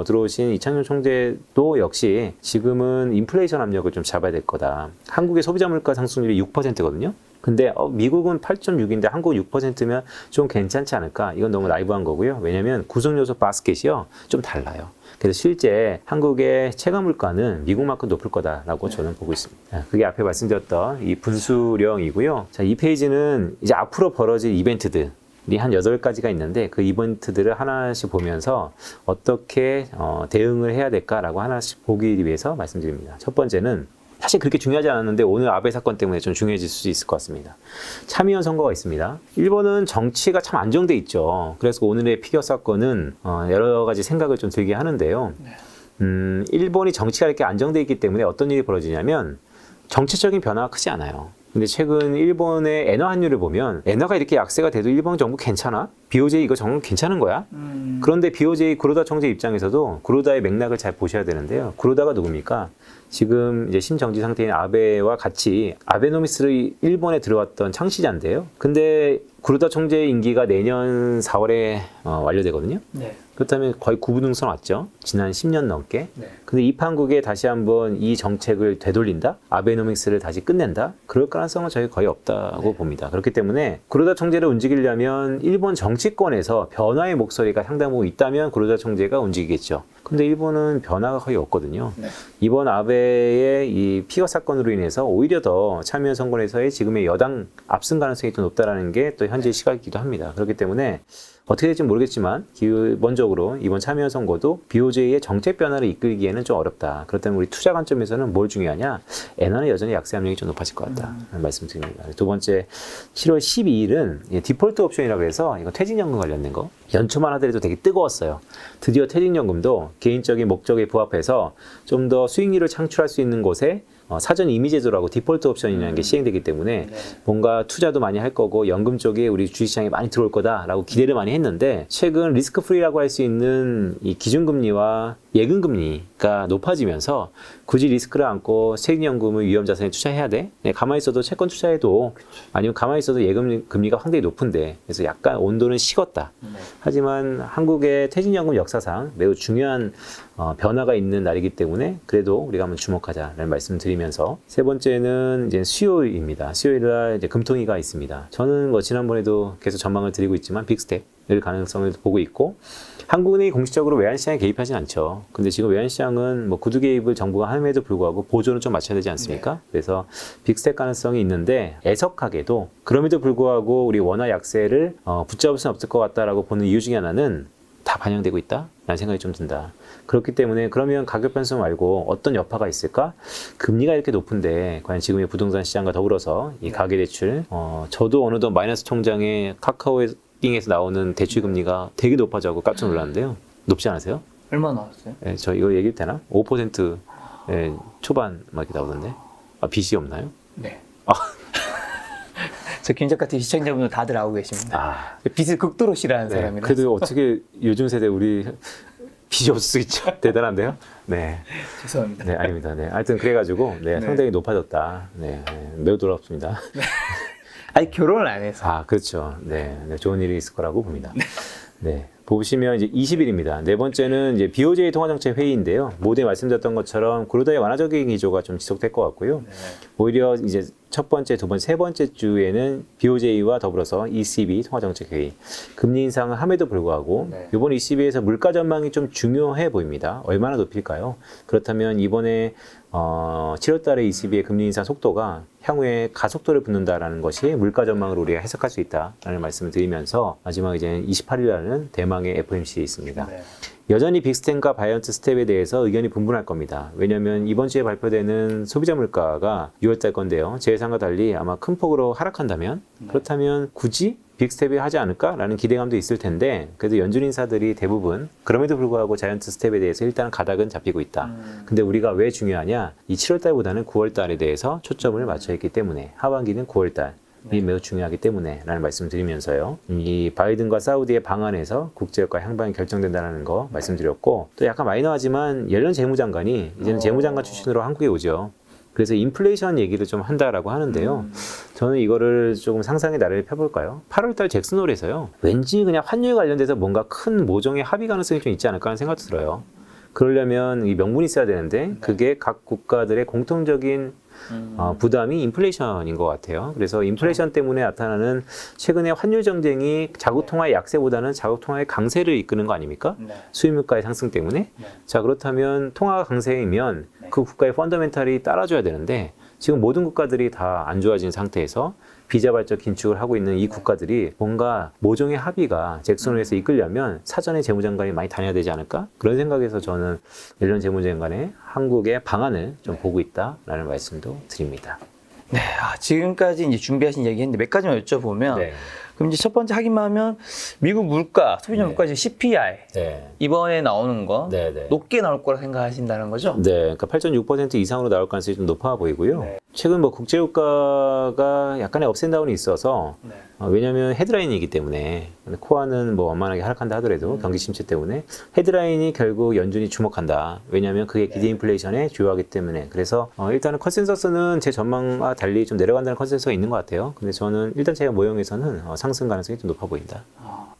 Speaker 1: 들어오신 이창용 총재도 역시 지금은 인플레이션 압력을 좀 잡아야 될 거다. 한국의 소비자 물가 상승률이 6%거든요. 근데 미국은 8.6인데 한국은 6%면 좀 괜찮지 않을까? 이건 너무 나이브한 거고요. 왜냐하면 구성요소 바스켓이요 좀 달라요. 그래서 실제 한국의 체감 물가는 미국만큼 높을 거다라고 저는 보고 있습니다. 그게 앞에 말씀드렸던 이 분수령이고요. 자, 이 페이지는 이제 앞으로 벌어질 이벤트들. 한 8가지가 있는데 그 이벤트들을 하나씩 보면서 어떻게 대응을 해야 될까라고 하나씩 보기 위해서 말씀드립니다. 첫 번째는 사실 그렇게 중요하지 않았는데 오늘 아베 사건 때문에 좀 중요해질 수 있을 것 같습니다. 참의원 선거가 있습니다. 일본은 정치가 참 안정돼 있죠. 그래서 오늘의 피겨 사건은 여러 가지 생각을 좀 들게 하는데요. 일본이 정치가 이렇게 안정돼 있기 때문에 어떤 일이 벌어지냐면 정치적인 변화가 크지 않아요. 근데 최근 일본의 엔화 환율을 보면 엔화가 이렇게 약세가 돼도 일본 정부 괜찮아? BOJ 이거 정말 괜찮은 거야? 그런데 BOJ 구로다 총재 입장에서도 구로다의 맥락을 잘 보셔야 되는데요. 구로다가 누굽니까? 지금 이제 심정지 상태인 아베와 같이 아베노미스를 일본에 들어왔던 창시자인데요. 근데 구로다 총재의 임기가 내년 4월에 완료되거든요.
Speaker 2: 네.
Speaker 1: 그렇다면 거의 구분등선 왔죠. 지난 10년 넘게.
Speaker 2: 네.
Speaker 1: 근데 이 판국에 다시 한번 이 정책을 되돌린다? 아베노믹스를 다시 끝낸다? 그럴 가능성은 저희 거의 없다고 봅니다. 그렇기 때문에 구로다 총재를 움직이려면 일본 정치권에서 변화의 목소리가 상당 부분 있다면 구로다 총재가 움직이겠죠. 근데 일본은 변화가 거의 없거든요. 네. 이번 아베의 이 피거 사건으로 인해서 오히려 더 참여연 선거에서의 지금의 여당 압승 가능성이 더 높다라는 게 또 현재 시각이기도 합니다. 그렇기 때문에 어떻게 될지 모르겠지만 기본적으로 이번 참여연 선거도 BOJ의 정책 변화를 이끌기에는 좀 어렵다. 그렇다면 우리 투자 관점에서는 뭘 중요하냐? 엔화는 여전히 약세 압력이 좀 높아질 것 같다. 말씀드립니다. 두 번째, 7월 12일은 디폴트 옵션이라고 해서 이거 퇴직연금 관련된 거. 연초만 하더라도 되게 뜨거웠어요. 드디어 퇴직연금도 개인적인 목적에 부합해서 좀 더 수익률을 창출할 수 있는 곳에 사전 임의 제도라고 디폴트 옵션이라는 게 시행되기 때문에 뭔가 투자도 많이 할 거고 연금 쪽에 우리 주식시장에 많이 들어올 거다라고 기대를 많이 했는데 최근 리스크 프리라고 할 수 있는 이 기준금리와 예금금리가 높아지면서 굳이 리스크를 안고 세금연금을 위험자산에 투자해야 돼? 가만히 있어도 채권 투자해도 아니면 가만히 있어도 예금금리가 상당히 높은데 그래서 약간 온도는 식었다. 하지만 한국의 퇴직연금 역사상 매우 중요한 변화가 있는 날이기 때문에 그래도 우리가 한번 주목하자라는 말씀을 드리면서 세 번째는 이제 수요일입니다. 수요일날 이제 금통위가 있습니다. 저는 지난번에도 계속 전망을 드리고 있지만 빅스텝을 가능성을 보고 있고 한국은행이 공식적으로 외환시장에 개입하진 않죠. 근데 지금 외환시장은 구두 개입을 정부가 함에도 불구하고 보조는 좀 맞춰야 되지 않습니까? 네. 그래서 빅스텝 가능성이 있는데 애석하게도 그럼에도 불구하고 우리 원화 약세를 붙잡을 수는 없을 것 같다라고 보는 이유 중에 하나는 다 반영되고 있다라는 생각이 좀 든다. 그렇기 때문에 그러면 가격 변수 말고 어떤 여파가 있을까? 금리가 이렇게 높은데 과연 지금의 부동산 시장과 더불어서 이 가계대출 저도 어느덧 마이너스 통장에 카카오에서 나오는 대출 금리가 되게 높아져서 깜짝 놀랐는데요. 높지 않으세요?
Speaker 2: 얼마 나왔어요?
Speaker 1: 네, 저 이거 얘기해도 되나? 5% 예, 초반 막 이렇게 나오던데. 아, 빚이 없나요?
Speaker 2: 네.
Speaker 1: 아.
Speaker 2: 저 김작가 TV 시청자분들 다들 알고 계십니다.
Speaker 1: 아,
Speaker 2: 빚을 극도로 싫어하는
Speaker 1: 네.
Speaker 2: 사람이라.
Speaker 1: 그래도 어떻게 요즘 세대 우리 빚이 없을 수 있죠? 대단한데요? 네.
Speaker 2: 죄송합니다.
Speaker 1: 네, 아닙니다. 네. 하여튼 그래가지고, 네,
Speaker 2: 네.
Speaker 1: 상당히 높아졌다. 네, 네, 매우 놀랍습니다.
Speaker 2: 아니 결혼을 안 해서.
Speaker 1: 아, 그렇죠. 네, 네, 좋은 일이 있을 거라고 봅니다. 네. 보시면 이제 20일입니다. 네 번째는 이제 BOJ 통화정책 회의인데요. 모두에 말씀드렸던 것처럼 구로다의 완화적인 기조가 좀 지속될 것 같고요.
Speaker 2: 네.
Speaker 1: 오히려 이제 첫 번째, 두 번째, 세 번째 주에는 BOJ와 더불어서 ECB 통화정책 회의, 금리 인상을 함에도 불구하고
Speaker 2: 네.
Speaker 1: 이번 ECB에서 물가 전망이 좀 중요해 보입니다. 얼마나 높일까요? 그렇다면 이번에 7월 달에 ECB의 금리 인상 속도가 향후에 가속도를 붙는다라는 것이 물가 전망으로 우리가 해석할 수 있다라는 말씀을 드리면서 마지막 이제 28일 날은 대망의 FOMC에 있습니다.
Speaker 2: 네.
Speaker 1: 여전히 빅스텝과 바이언트 스텝에 대해서 의견이 분분할 겁니다. 왜냐하면 이번 주에 발표되는 소비자 물가가 6월달 건데요. 제 예상과 달리 아마 큰 폭으로 하락한다면 그렇다면 굳이 빅스텝이 하지 않을까라는 기대감도 있을 텐데 그래도 연준 인사들이 대부분 그럼에도 불구하고 자이언트 스텝에 대해서 일단 가닥은 잡히고 있다. 근데 우리가 왜 중요하냐? 이 7월달보다는 9월달에 대해서 초점을 맞춰 있기 때문에 하반기는 9월달 이 매우 중요하기 때문에 라는 말씀을 드리면서요. 이 바이든과 사우디의 방안에서 국제유가 향방이 결정된다는 거 말씀드렸고 또 약간 마이너하지만 옐런 재무장관이 이제는 재무장관 출신으로 한국에 오죠. 그래서 인플레이션 얘기를 좀 한다라고 하는데요. 저는 이거를 조금 상상의 나래를 펴볼까요? 8월달 잭슨홀에서요. 왠지 그냥 환율 관련돼서 뭔가 큰 모종의 합의 가능성이 좀 있지 않을까 하는 생각도 들어요. 그러려면 이 명분이 있어야 되는데 그게 각 국가들의 공통적인 부담이 인플레이션인 것 같아요. 그래서 인플레이션 때문에 나타나는 최근의 환율 정쟁이 자국통화의 약세보다는 자국통화의 강세를 이끄는 거 아닙니까?
Speaker 2: 네.
Speaker 1: 수입물가의 상승 때문에.
Speaker 2: 네.
Speaker 1: 자, 그렇다면 통화가 강세이면 그 국가의 펀더멘탈이 따라줘야 되는데 지금 모든 국가들이 다 안 좋아진 상태에서 비자발적 긴축을 하고 있는 이 국가들이 뭔가 모종의 합의가 잭슨홀에서 이끌려면 사전에 재무장관이 많이 다녀야 되지 않을까? 그런 생각에서 저는 옐런 재무장관의 한국의 방안을 좀 보고 있다라는 말씀도 드립니다.
Speaker 2: 네, 지금까지 이제 준비하신 얘기 했는데 몇 가지만 여쭤보면
Speaker 1: 네.
Speaker 2: 그럼 이제 첫 번째 하기만 하면 미국 물가, 소비자 물가 이제 CPI
Speaker 1: 네.
Speaker 2: 이번에 나오는 거
Speaker 1: 네, 네.
Speaker 2: 높게 나올 거라 생각하신다는 거죠?
Speaker 1: 네, 그러니까 8.6% 이상으로 나올 가능성이 좀 높아 보이고요.
Speaker 2: 네.
Speaker 1: 최근 뭐 국제유가가 약간의 업앤다운이 있어서
Speaker 2: 네.
Speaker 1: 왜냐하면 헤드라인이기 때문에 코어는 뭐 원만하게 하락한다 하더라도 경기 침체 때문에 헤드라인이 결국 연준이 주목한다. 왜냐하면 그게 기대 인플레이션에 주요하기 때문에 그래서 일단은 컨센서스는 제 전망과 달리 좀 내려간다는 컨센서스가 있는 것 같아요. 근데 저는 일단 제가 모형에서는 상승 가능성이 좀 높아 보인다.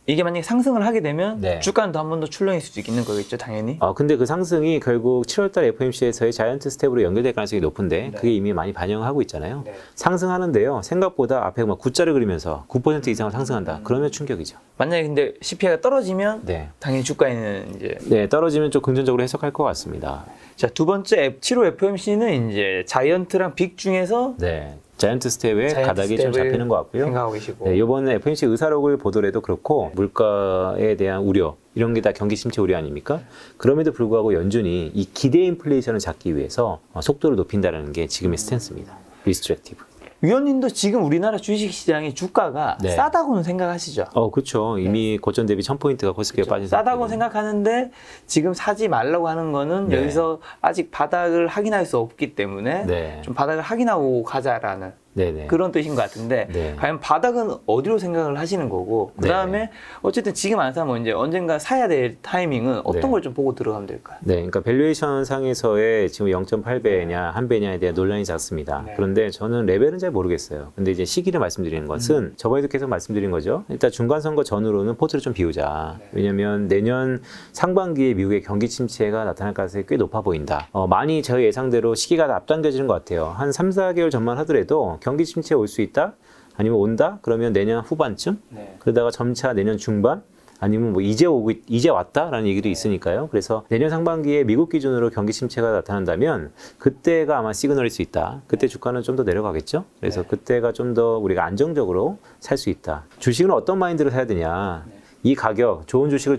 Speaker 2: 이게 만약에 상승을 하게 되면
Speaker 1: 네.
Speaker 2: 주가는 더 한 번 더 출렁일 수도 있는 거겠죠, 당연히.
Speaker 1: 근데 그 상승이 결국 7월달 FOMC에서의 자이언트 스텝으로 연결될 가능성이 높은데
Speaker 2: 네.
Speaker 1: 그게 이미 많이 반영하고 있잖아요.
Speaker 2: 네.
Speaker 1: 상승하는데요. 생각보다 앞에 막 X자를 그리면서 9% 이상을 상승한다. 그러면 충격이죠.
Speaker 2: 만약에 근데 CPI가 떨어지면
Speaker 1: 네.
Speaker 2: 당연히 주가에는 이제
Speaker 1: 네, 떨어지면 좀 긍정적으로 해석할 것 같습니다.
Speaker 2: 자, 두 번째 7호 FOMC는 이제 자이언트랑 빅 중에서
Speaker 1: 네. 자이언트 스텝에
Speaker 2: 자이언트
Speaker 1: 가닥이 좀
Speaker 2: 스텝을
Speaker 1: 잡히는 것 같고요.
Speaker 2: 생각하고 계시고.
Speaker 1: 네, 이번에 FOMC 의사록을 보더라도 그렇고 물가에 대한 우려 이런 게 다 경기 침체 우려 아닙니까? 그럼에도 불구하고 연준이 이 기대 인플레이션을 잡기 위해서 속도를 높인다는 게 지금의 스탠스입니다. 리스트렉티브.
Speaker 2: 위원님도 지금 우리나라 주식시장의 주가가
Speaker 1: 네.
Speaker 2: 싸다고는 생각하시죠?
Speaker 1: 그렇죠. 이미 고점 대비 1000포인트가 코스피에 빠진
Speaker 2: 싸다고
Speaker 1: 상태고.
Speaker 2: 생각하는데 지금 사지 말라고 하는 거는
Speaker 1: 네.
Speaker 2: 여기서 아직 바닥을 확인할 수 없기 때문에
Speaker 1: 네.
Speaker 2: 좀 바닥을 확인하고 가자라는
Speaker 1: 네네.
Speaker 2: 그런 뜻인 것 같은데
Speaker 1: 네.
Speaker 2: 과연 바닥은 어디로 생각을 하시는 거고 그 다음에
Speaker 1: 네.
Speaker 2: 어쨌든 지금 안 사면 이제 언젠가 사야 될 타이밍은 어떤
Speaker 1: 네.
Speaker 2: 걸 좀 보고 들어가면 될까요?
Speaker 1: 네, 그러니까 밸류에이션 상에서의 지금 0.8배냐, 1배냐에 대한 논란이 작습니다.
Speaker 2: 네.
Speaker 1: 그런데 저는 레벨은 잘 모르겠어요. 근데 이제 시기를 말씀드리는 것은 저번에도 계속 말씀드린 거죠. 일단 중간선거 전후로는 포트를 좀 비우자.
Speaker 2: 네.
Speaker 1: 왜냐하면 내년 상반기에 미국의 경기 침체가 나타날 가능성이 꽤 높아 보인다. 많이 저희 예상대로 시기가 앞당겨지는 것 같아요. 한 3, 4개월 전만 하더라도 경기 침체에 올 수 있다? 아니면 온다? 그러면 내년 후반쯤?
Speaker 2: 네.
Speaker 1: 그러다가 점차 내년 중반? 아니면 뭐 이제 왔다라는 얘기도 있으니까요. 그래서 내년 상반기에 미국 기준으로 경기 침체가 나타난다면 그때가 아마 시그널일 수 있다. 그때 주가는 좀 더 내려가겠죠. 그래서 그때가 좀 더 우리가 안정적으로 살 수 있다. 주식은 어떤 마인드로 사야 되냐. 이 가격, 좋은 주식을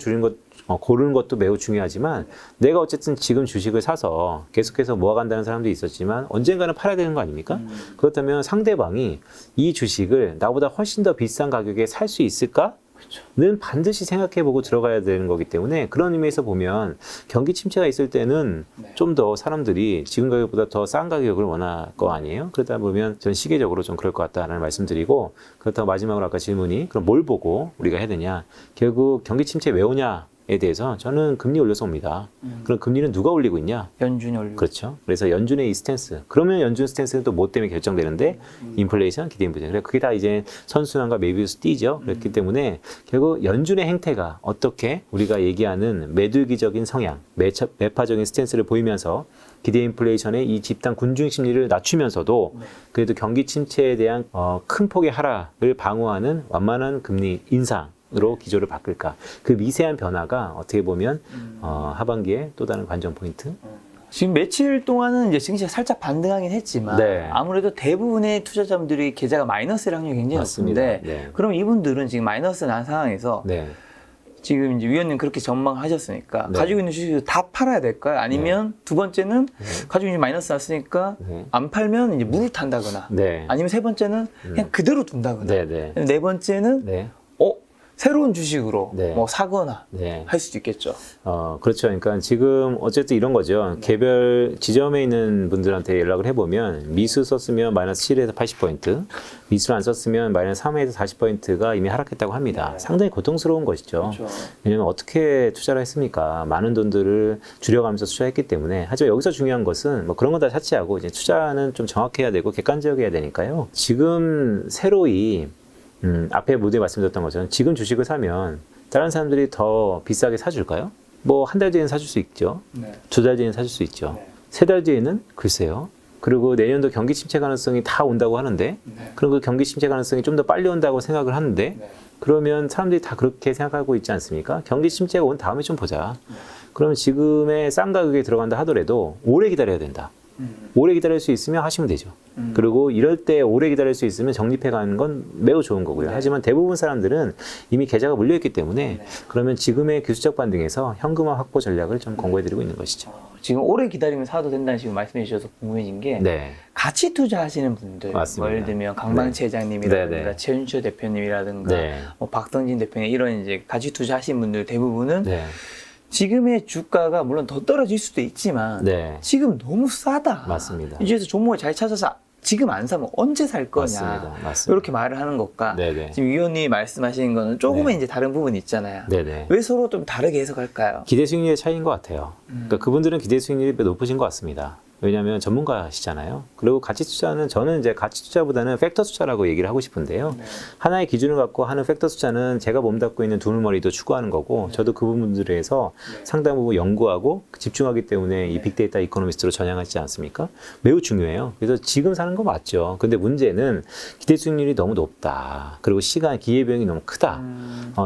Speaker 1: 고르는 것도 매우 중요하지만 내가 어쨌든 지금 주식을 사서 계속해서 모아간다는 사람도 있었지만 언젠가는 팔아야 되는 거 아닙니까? 그렇다면 상대방이 이 주식을 나보다 훨씬 더 비싼 가격에 살 수 있을까? 는 반드시 생각해보고 들어가야 되는 거기 때문에 그런 의미에서 보면 경기 침체가 있을 때는 좀 더 사람들이 지금 가격보다 더 싼 가격을 원할 거 아니에요? 그러다 보면 전 시계적으로 좀 그럴 것 같다라는 말씀드리고, 그렇다고 마지막으로 아까 질문이 그럼 뭘 보고 우리가 해야 되냐? 결국 경기 침체 왜 오냐? 에 대해서 저는 금리 올려서 옵니다. 그럼 금리는 누가 올리고 있냐?
Speaker 2: 연준이 올리고.
Speaker 1: 그렇죠. 그래서 연준의 이 스탠스. 그러면 연준 스탠스는 또 뭐 때문에 결정되는데? 인플레이션, 기대 인플레이션. 그래 그게 다 이제 선순환과 메비우스 띠죠. 그렇기 때문에 결국 연준의 행태가 어떻게 우리가 얘기하는 매둘기적인 성향, 매파적인 스탠스를 보이면서 기대 인플레이션의 이 집단 군중 심리를 낮추면서도 그래도 경기 침체에 대한 큰 폭의 하락을 방어하는 완만한 금리 인상 으로 기조를 바꿀까? 그 미세한 변화가 어떻게 보면 하반기에 또 다른 관전 포인트.
Speaker 2: 지금 며칠 동안은 이제 증시가 살짝 반등하긴 했지만
Speaker 1: 네.
Speaker 2: 아무래도 대부분의 투자자분들이 계좌가 마이너스일 확률이 굉장히
Speaker 1: 맞습니다.
Speaker 2: 높은데
Speaker 1: 네.
Speaker 2: 그럼 이분들은 지금 마이너스 난 상황에서
Speaker 1: 네.
Speaker 2: 지금 이제 위원님 그렇게 전망하셨으니까
Speaker 1: 네.
Speaker 2: 가지고 있는 주식을 다 팔아야 될까요? 아니면 두 번째는 가지고 있는 마이너스 났으니까
Speaker 1: 네.
Speaker 2: 안 팔면 이제 물을 탄다거나
Speaker 1: 네.
Speaker 2: 아니면 세 번째는 그냥 그대로 둔다거나
Speaker 1: 네. 네.
Speaker 2: 네 번째는
Speaker 1: 네.
Speaker 2: 새로운 주식으로
Speaker 1: 네.
Speaker 2: 뭐 사거나
Speaker 1: 네.
Speaker 2: 할 수도 있겠죠.
Speaker 1: 그렇죠. 그러니까 지금 어쨌든 이런 거죠. 개별 지점에 있는 분들한테 연락을 해보면 미수 썼으면 마이너스 7에서 80포인트, 미수를 안 썼으면 마이너스 3에서 40포인트가 이미 하락했다고 합니다. 상당히 고통스러운 것이죠.
Speaker 2: 그렇죠.
Speaker 1: 왜냐하면 어떻게 투자를 했습니까? 많은 돈들을 줄여가면서 투자했기 때문에. 하지만 여기서 중요한 것은 뭐 그런 거 다 차치하고 이제 투자는 좀 정확해야 되고 객관적이어야 되니까요. 지금 새로이 앞에 무대에 말씀드렸던 것처럼 지금 주식을 사면 다른 사람들이 더 비싸게 사줄까요? 뭐 한 달 뒤에는 사줄 수 있죠.
Speaker 2: 네.
Speaker 1: 두 달 뒤에는 사줄 수 있죠.
Speaker 2: 네.
Speaker 1: 세 달 뒤에는 글쎄요. 그리고 내년도 경기 침체 가능성이 다 온다고 하는데 그럼 그 경기 침체 가능성이 좀 더 빨리 온다고 생각을 하는데 그러면 사람들이 다 그렇게 생각하고 있지 않습니까? 경기 침체가 온 다음에 좀 보자. 그러면 지금의 싼 가격에 들어간다 하더라도 오래 기다려야 된다. 오래 기다릴 수 있으면 하시면 되죠. 그리고 이럴 때 오래 기다릴 수 있으면 적립해 가는 건 매우 좋은 거고요. 하지만 대부분 사람들은 이미 계좌가 물려있기 때문에 그러면 지금의 기술적 반등에서 현금화 확보 전략을 좀 권고해드리고 있는 것이죠.
Speaker 2: 지금 오래 기다리면 사도 된다는 식으로 말씀해 주셔서 궁금해진 게
Speaker 1: 네.
Speaker 2: 가치 투자하시는 분들,
Speaker 1: 맞습니다.
Speaker 2: 예를 들면 강방채 회장님이라든가
Speaker 1: 네, 네.
Speaker 2: 최윤철 대표님이라든가
Speaker 1: 네.
Speaker 2: 뭐 박성진 대표님 이런 이제 가치 투자하시는 분들 대부분은
Speaker 1: 네.
Speaker 2: 지금의 주가가 물론 더 떨어질 수도 있지만
Speaker 1: 네.
Speaker 2: 지금 너무 싸다.
Speaker 1: 맞습니다.
Speaker 2: 이 중에서 종목을 잘 찾아서 지금 안 사면 언제 살 거냐.
Speaker 1: 맞습니다.
Speaker 2: 이렇게 말을 하는 것과
Speaker 1: 네네.
Speaker 2: 지금 위원님이 말씀하시는 거는 조금은
Speaker 1: 네.
Speaker 2: 이제 다른 부분이 있잖아요.
Speaker 1: 네네.
Speaker 2: 왜 서로 좀 다르게 해석할까요?
Speaker 1: 기대 수익률의 차이인 것 같아요. 그러니까 그분들은 기대 수익률이 높으신 것 같습니다. 왜냐하면 전문가시잖아요. 그리고 가치 투자는 저는 이제 가치 투자보다는 팩터 투자라고 얘기를 하고 싶은데요. 하나의 기준을 갖고 하는 팩터 투자는 제가 몸담고 있는 두물머리도 추구하는 거고 저도 그 부분들에서 상당 부분 연구하고 집중하기 때문에 이 빅데이터 이코노미스트로 전향하지 않습니까? 매우 중요해요. 그래서 지금 사는 거 맞죠. 근데 문제는 기대 수익률이 너무 높다. 그리고 시간, 기회비용이 너무 크다.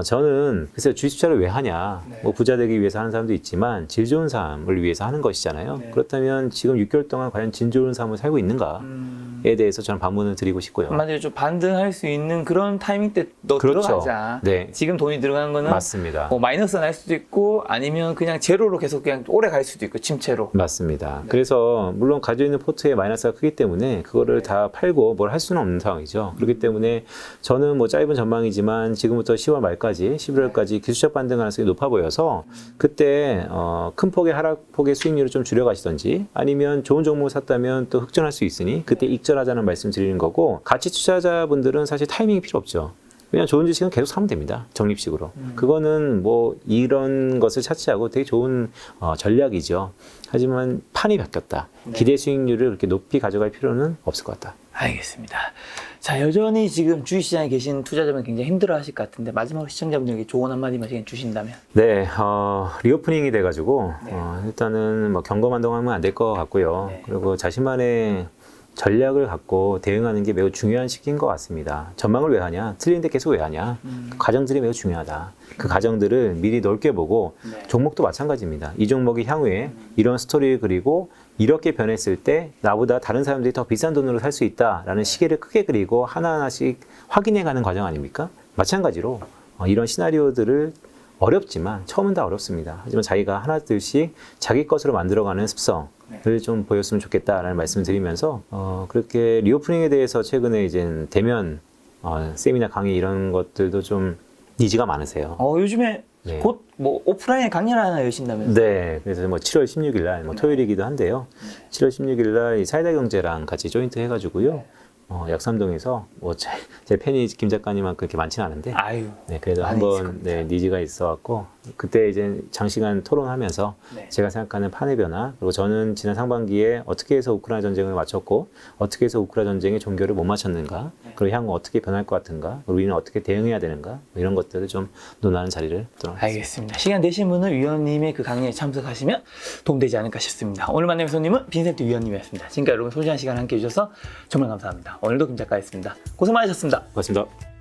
Speaker 1: 저는 그래서 주식 투자를 왜 하냐. 뭐 부자 되기 위해서 하는 사람도 있지만 질 좋은 삶을 위해서 하는 것이잖아요. 그렇다면 지금 6개월 동안 과연 질 좋은 삶을 살고 있는가에 대해서 저는 반문을 드리고 싶고요.
Speaker 2: 한마디로 좀 반등할 수 있는 그런 타이밍 때 너
Speaker 1: 그렇죠.
Speaker 2: 들어가자.
Speaker 1: 네.
Speaker 2: 지금 돈이 들어가는 거는
Speaker 1: 맞습니다.
Speaker 2: 뭐 마이너스 날 수도 있고 아니면 그냥 제로로 계속 그냥 오래 갈 수도 있고 침체로.
Speaker 1: 맞습니다. 그래서 물론 가지고 있는 포트에 마이너스가 크기 때문에 그거를 다 팔고 뭘 할 수는 없는 상황이죠. 그렇기 때문에 저는 뭐 짧은 전망이지만 지금부터 10월 말까지 11월까지 기술적 반등 가능성이 높아 보여서 그때 큰 폭의 하락폭의 수익률을 좀 줄여가시던지 아니면 좋은 종목을 샀다면 또 흑전할 수 있으니 그때 익절하자는 말씀 드리는 거고 가치 투자자분들은 사실 타이밍이 필요 없죠. 그냥 좋은 주식은 계속 사면 됩니다. 적립식으로. 그거는 뭐 이런 것을 차치하고 되게 좋은 전략이죠. 하지만 판이 바뀌었다. 기대 수익률을 그렇게 높이 가져갈 필요는 없을 것 같다.
Speaker 2: 알겠습니다. 자, 여전히 지금 주식시장에 계신 투자자분 굉장히 힘들어 하실 것 같은데 마지막으로 시청자분들에게 조언 한마디만 주신다면.
Speaker 1: 네, 리오프닝이 돼가지고 일단은 뭐 경거만동하면 안 될 것 같고요. 그리고 자신만의 전략을 갖고 대응하는 게 매우 중요한 시기인 것 같습니다. 전망을 왜 하냐? 틀린데 계속 왜 하냐? 그 과정들이 매우 중요하다. 그 과정들을 미리 넓게 보고 종목도 마찬가지입니다. 이 종목이 향후에 이런 스토리를 그리고 이렇게 변했을 때 나보다 다른 사람들이 더 비싼 돈으로 살 수 있다라는 시계를 크게 그리고 하나하나씩 확인해가는 과정 아닙니까? 마찬가지로 이런 시나리오들을 어렵지만 처음은 다 어렵습니다. 하지만 자기가 하나둘씩 자기 것으로 만들어가는 습성을 좀 보였으면 좋겠다라는 말씀을 드리면서 그렇게 리오프닝에 대해서 최근에 이제 대면 세미나 강의 이런 것들도 좀 니즈가 많으세요.
Speaker 2: 요즘에
Speaker 1: 네.
Speaker 2: 곧 뭐 오프라인 강연 하나 여신다면서?
Speaker 1: 네, 그래서 뭐 7월 16일 날, 뭐 토요일이기도 한데요. 7월 16일 날 사이다경제랑 같이 조인트 해가지고요. 약삼동에서 뭐 제 팬이 김 작가님만 그렇게 많지는 않은데,
Speaker 2: 아유.
Speaker 1: 네, 그래도
Speaker 2: 많이
Speaker 1: 한번
Speaker 2: 있을 겁니다.
Speaker 1: 네, 니즈가 있어갖고 그때 이제 장시간 토론하면서
Speaker 2: 네.
Speaker 1: 제가 생각하는 판의 변화, 그리고 저는 지난 상반기에 어떻게 해서 우크라이나 전쟁을 맞췄고 어떻게 해서 우크라이나 전쟁의 종결을 못 맞췄는가, 그리고 향후 어떻게 변할 것 같은가, 그리고 우리는 어떻게 대응해야 되는가, 뭐 이런 것들을 좀 논하는 자리를 들어봤습니다.
Speaker 2: 알겠습니다. 시간 되신 분은 위원님의 그 강연에 참석하시면 도움되지 않을까 싶습니다. 오늘 만난 손님은 빈센트 위원님이었습니다. 지금까지 여러분 소중한 시간 함께 해주셔서 정말 감사합니다. 오늘도 김 작가였습니다. 고생 많으셨습니다.
Speaker 1: 고맙습니다.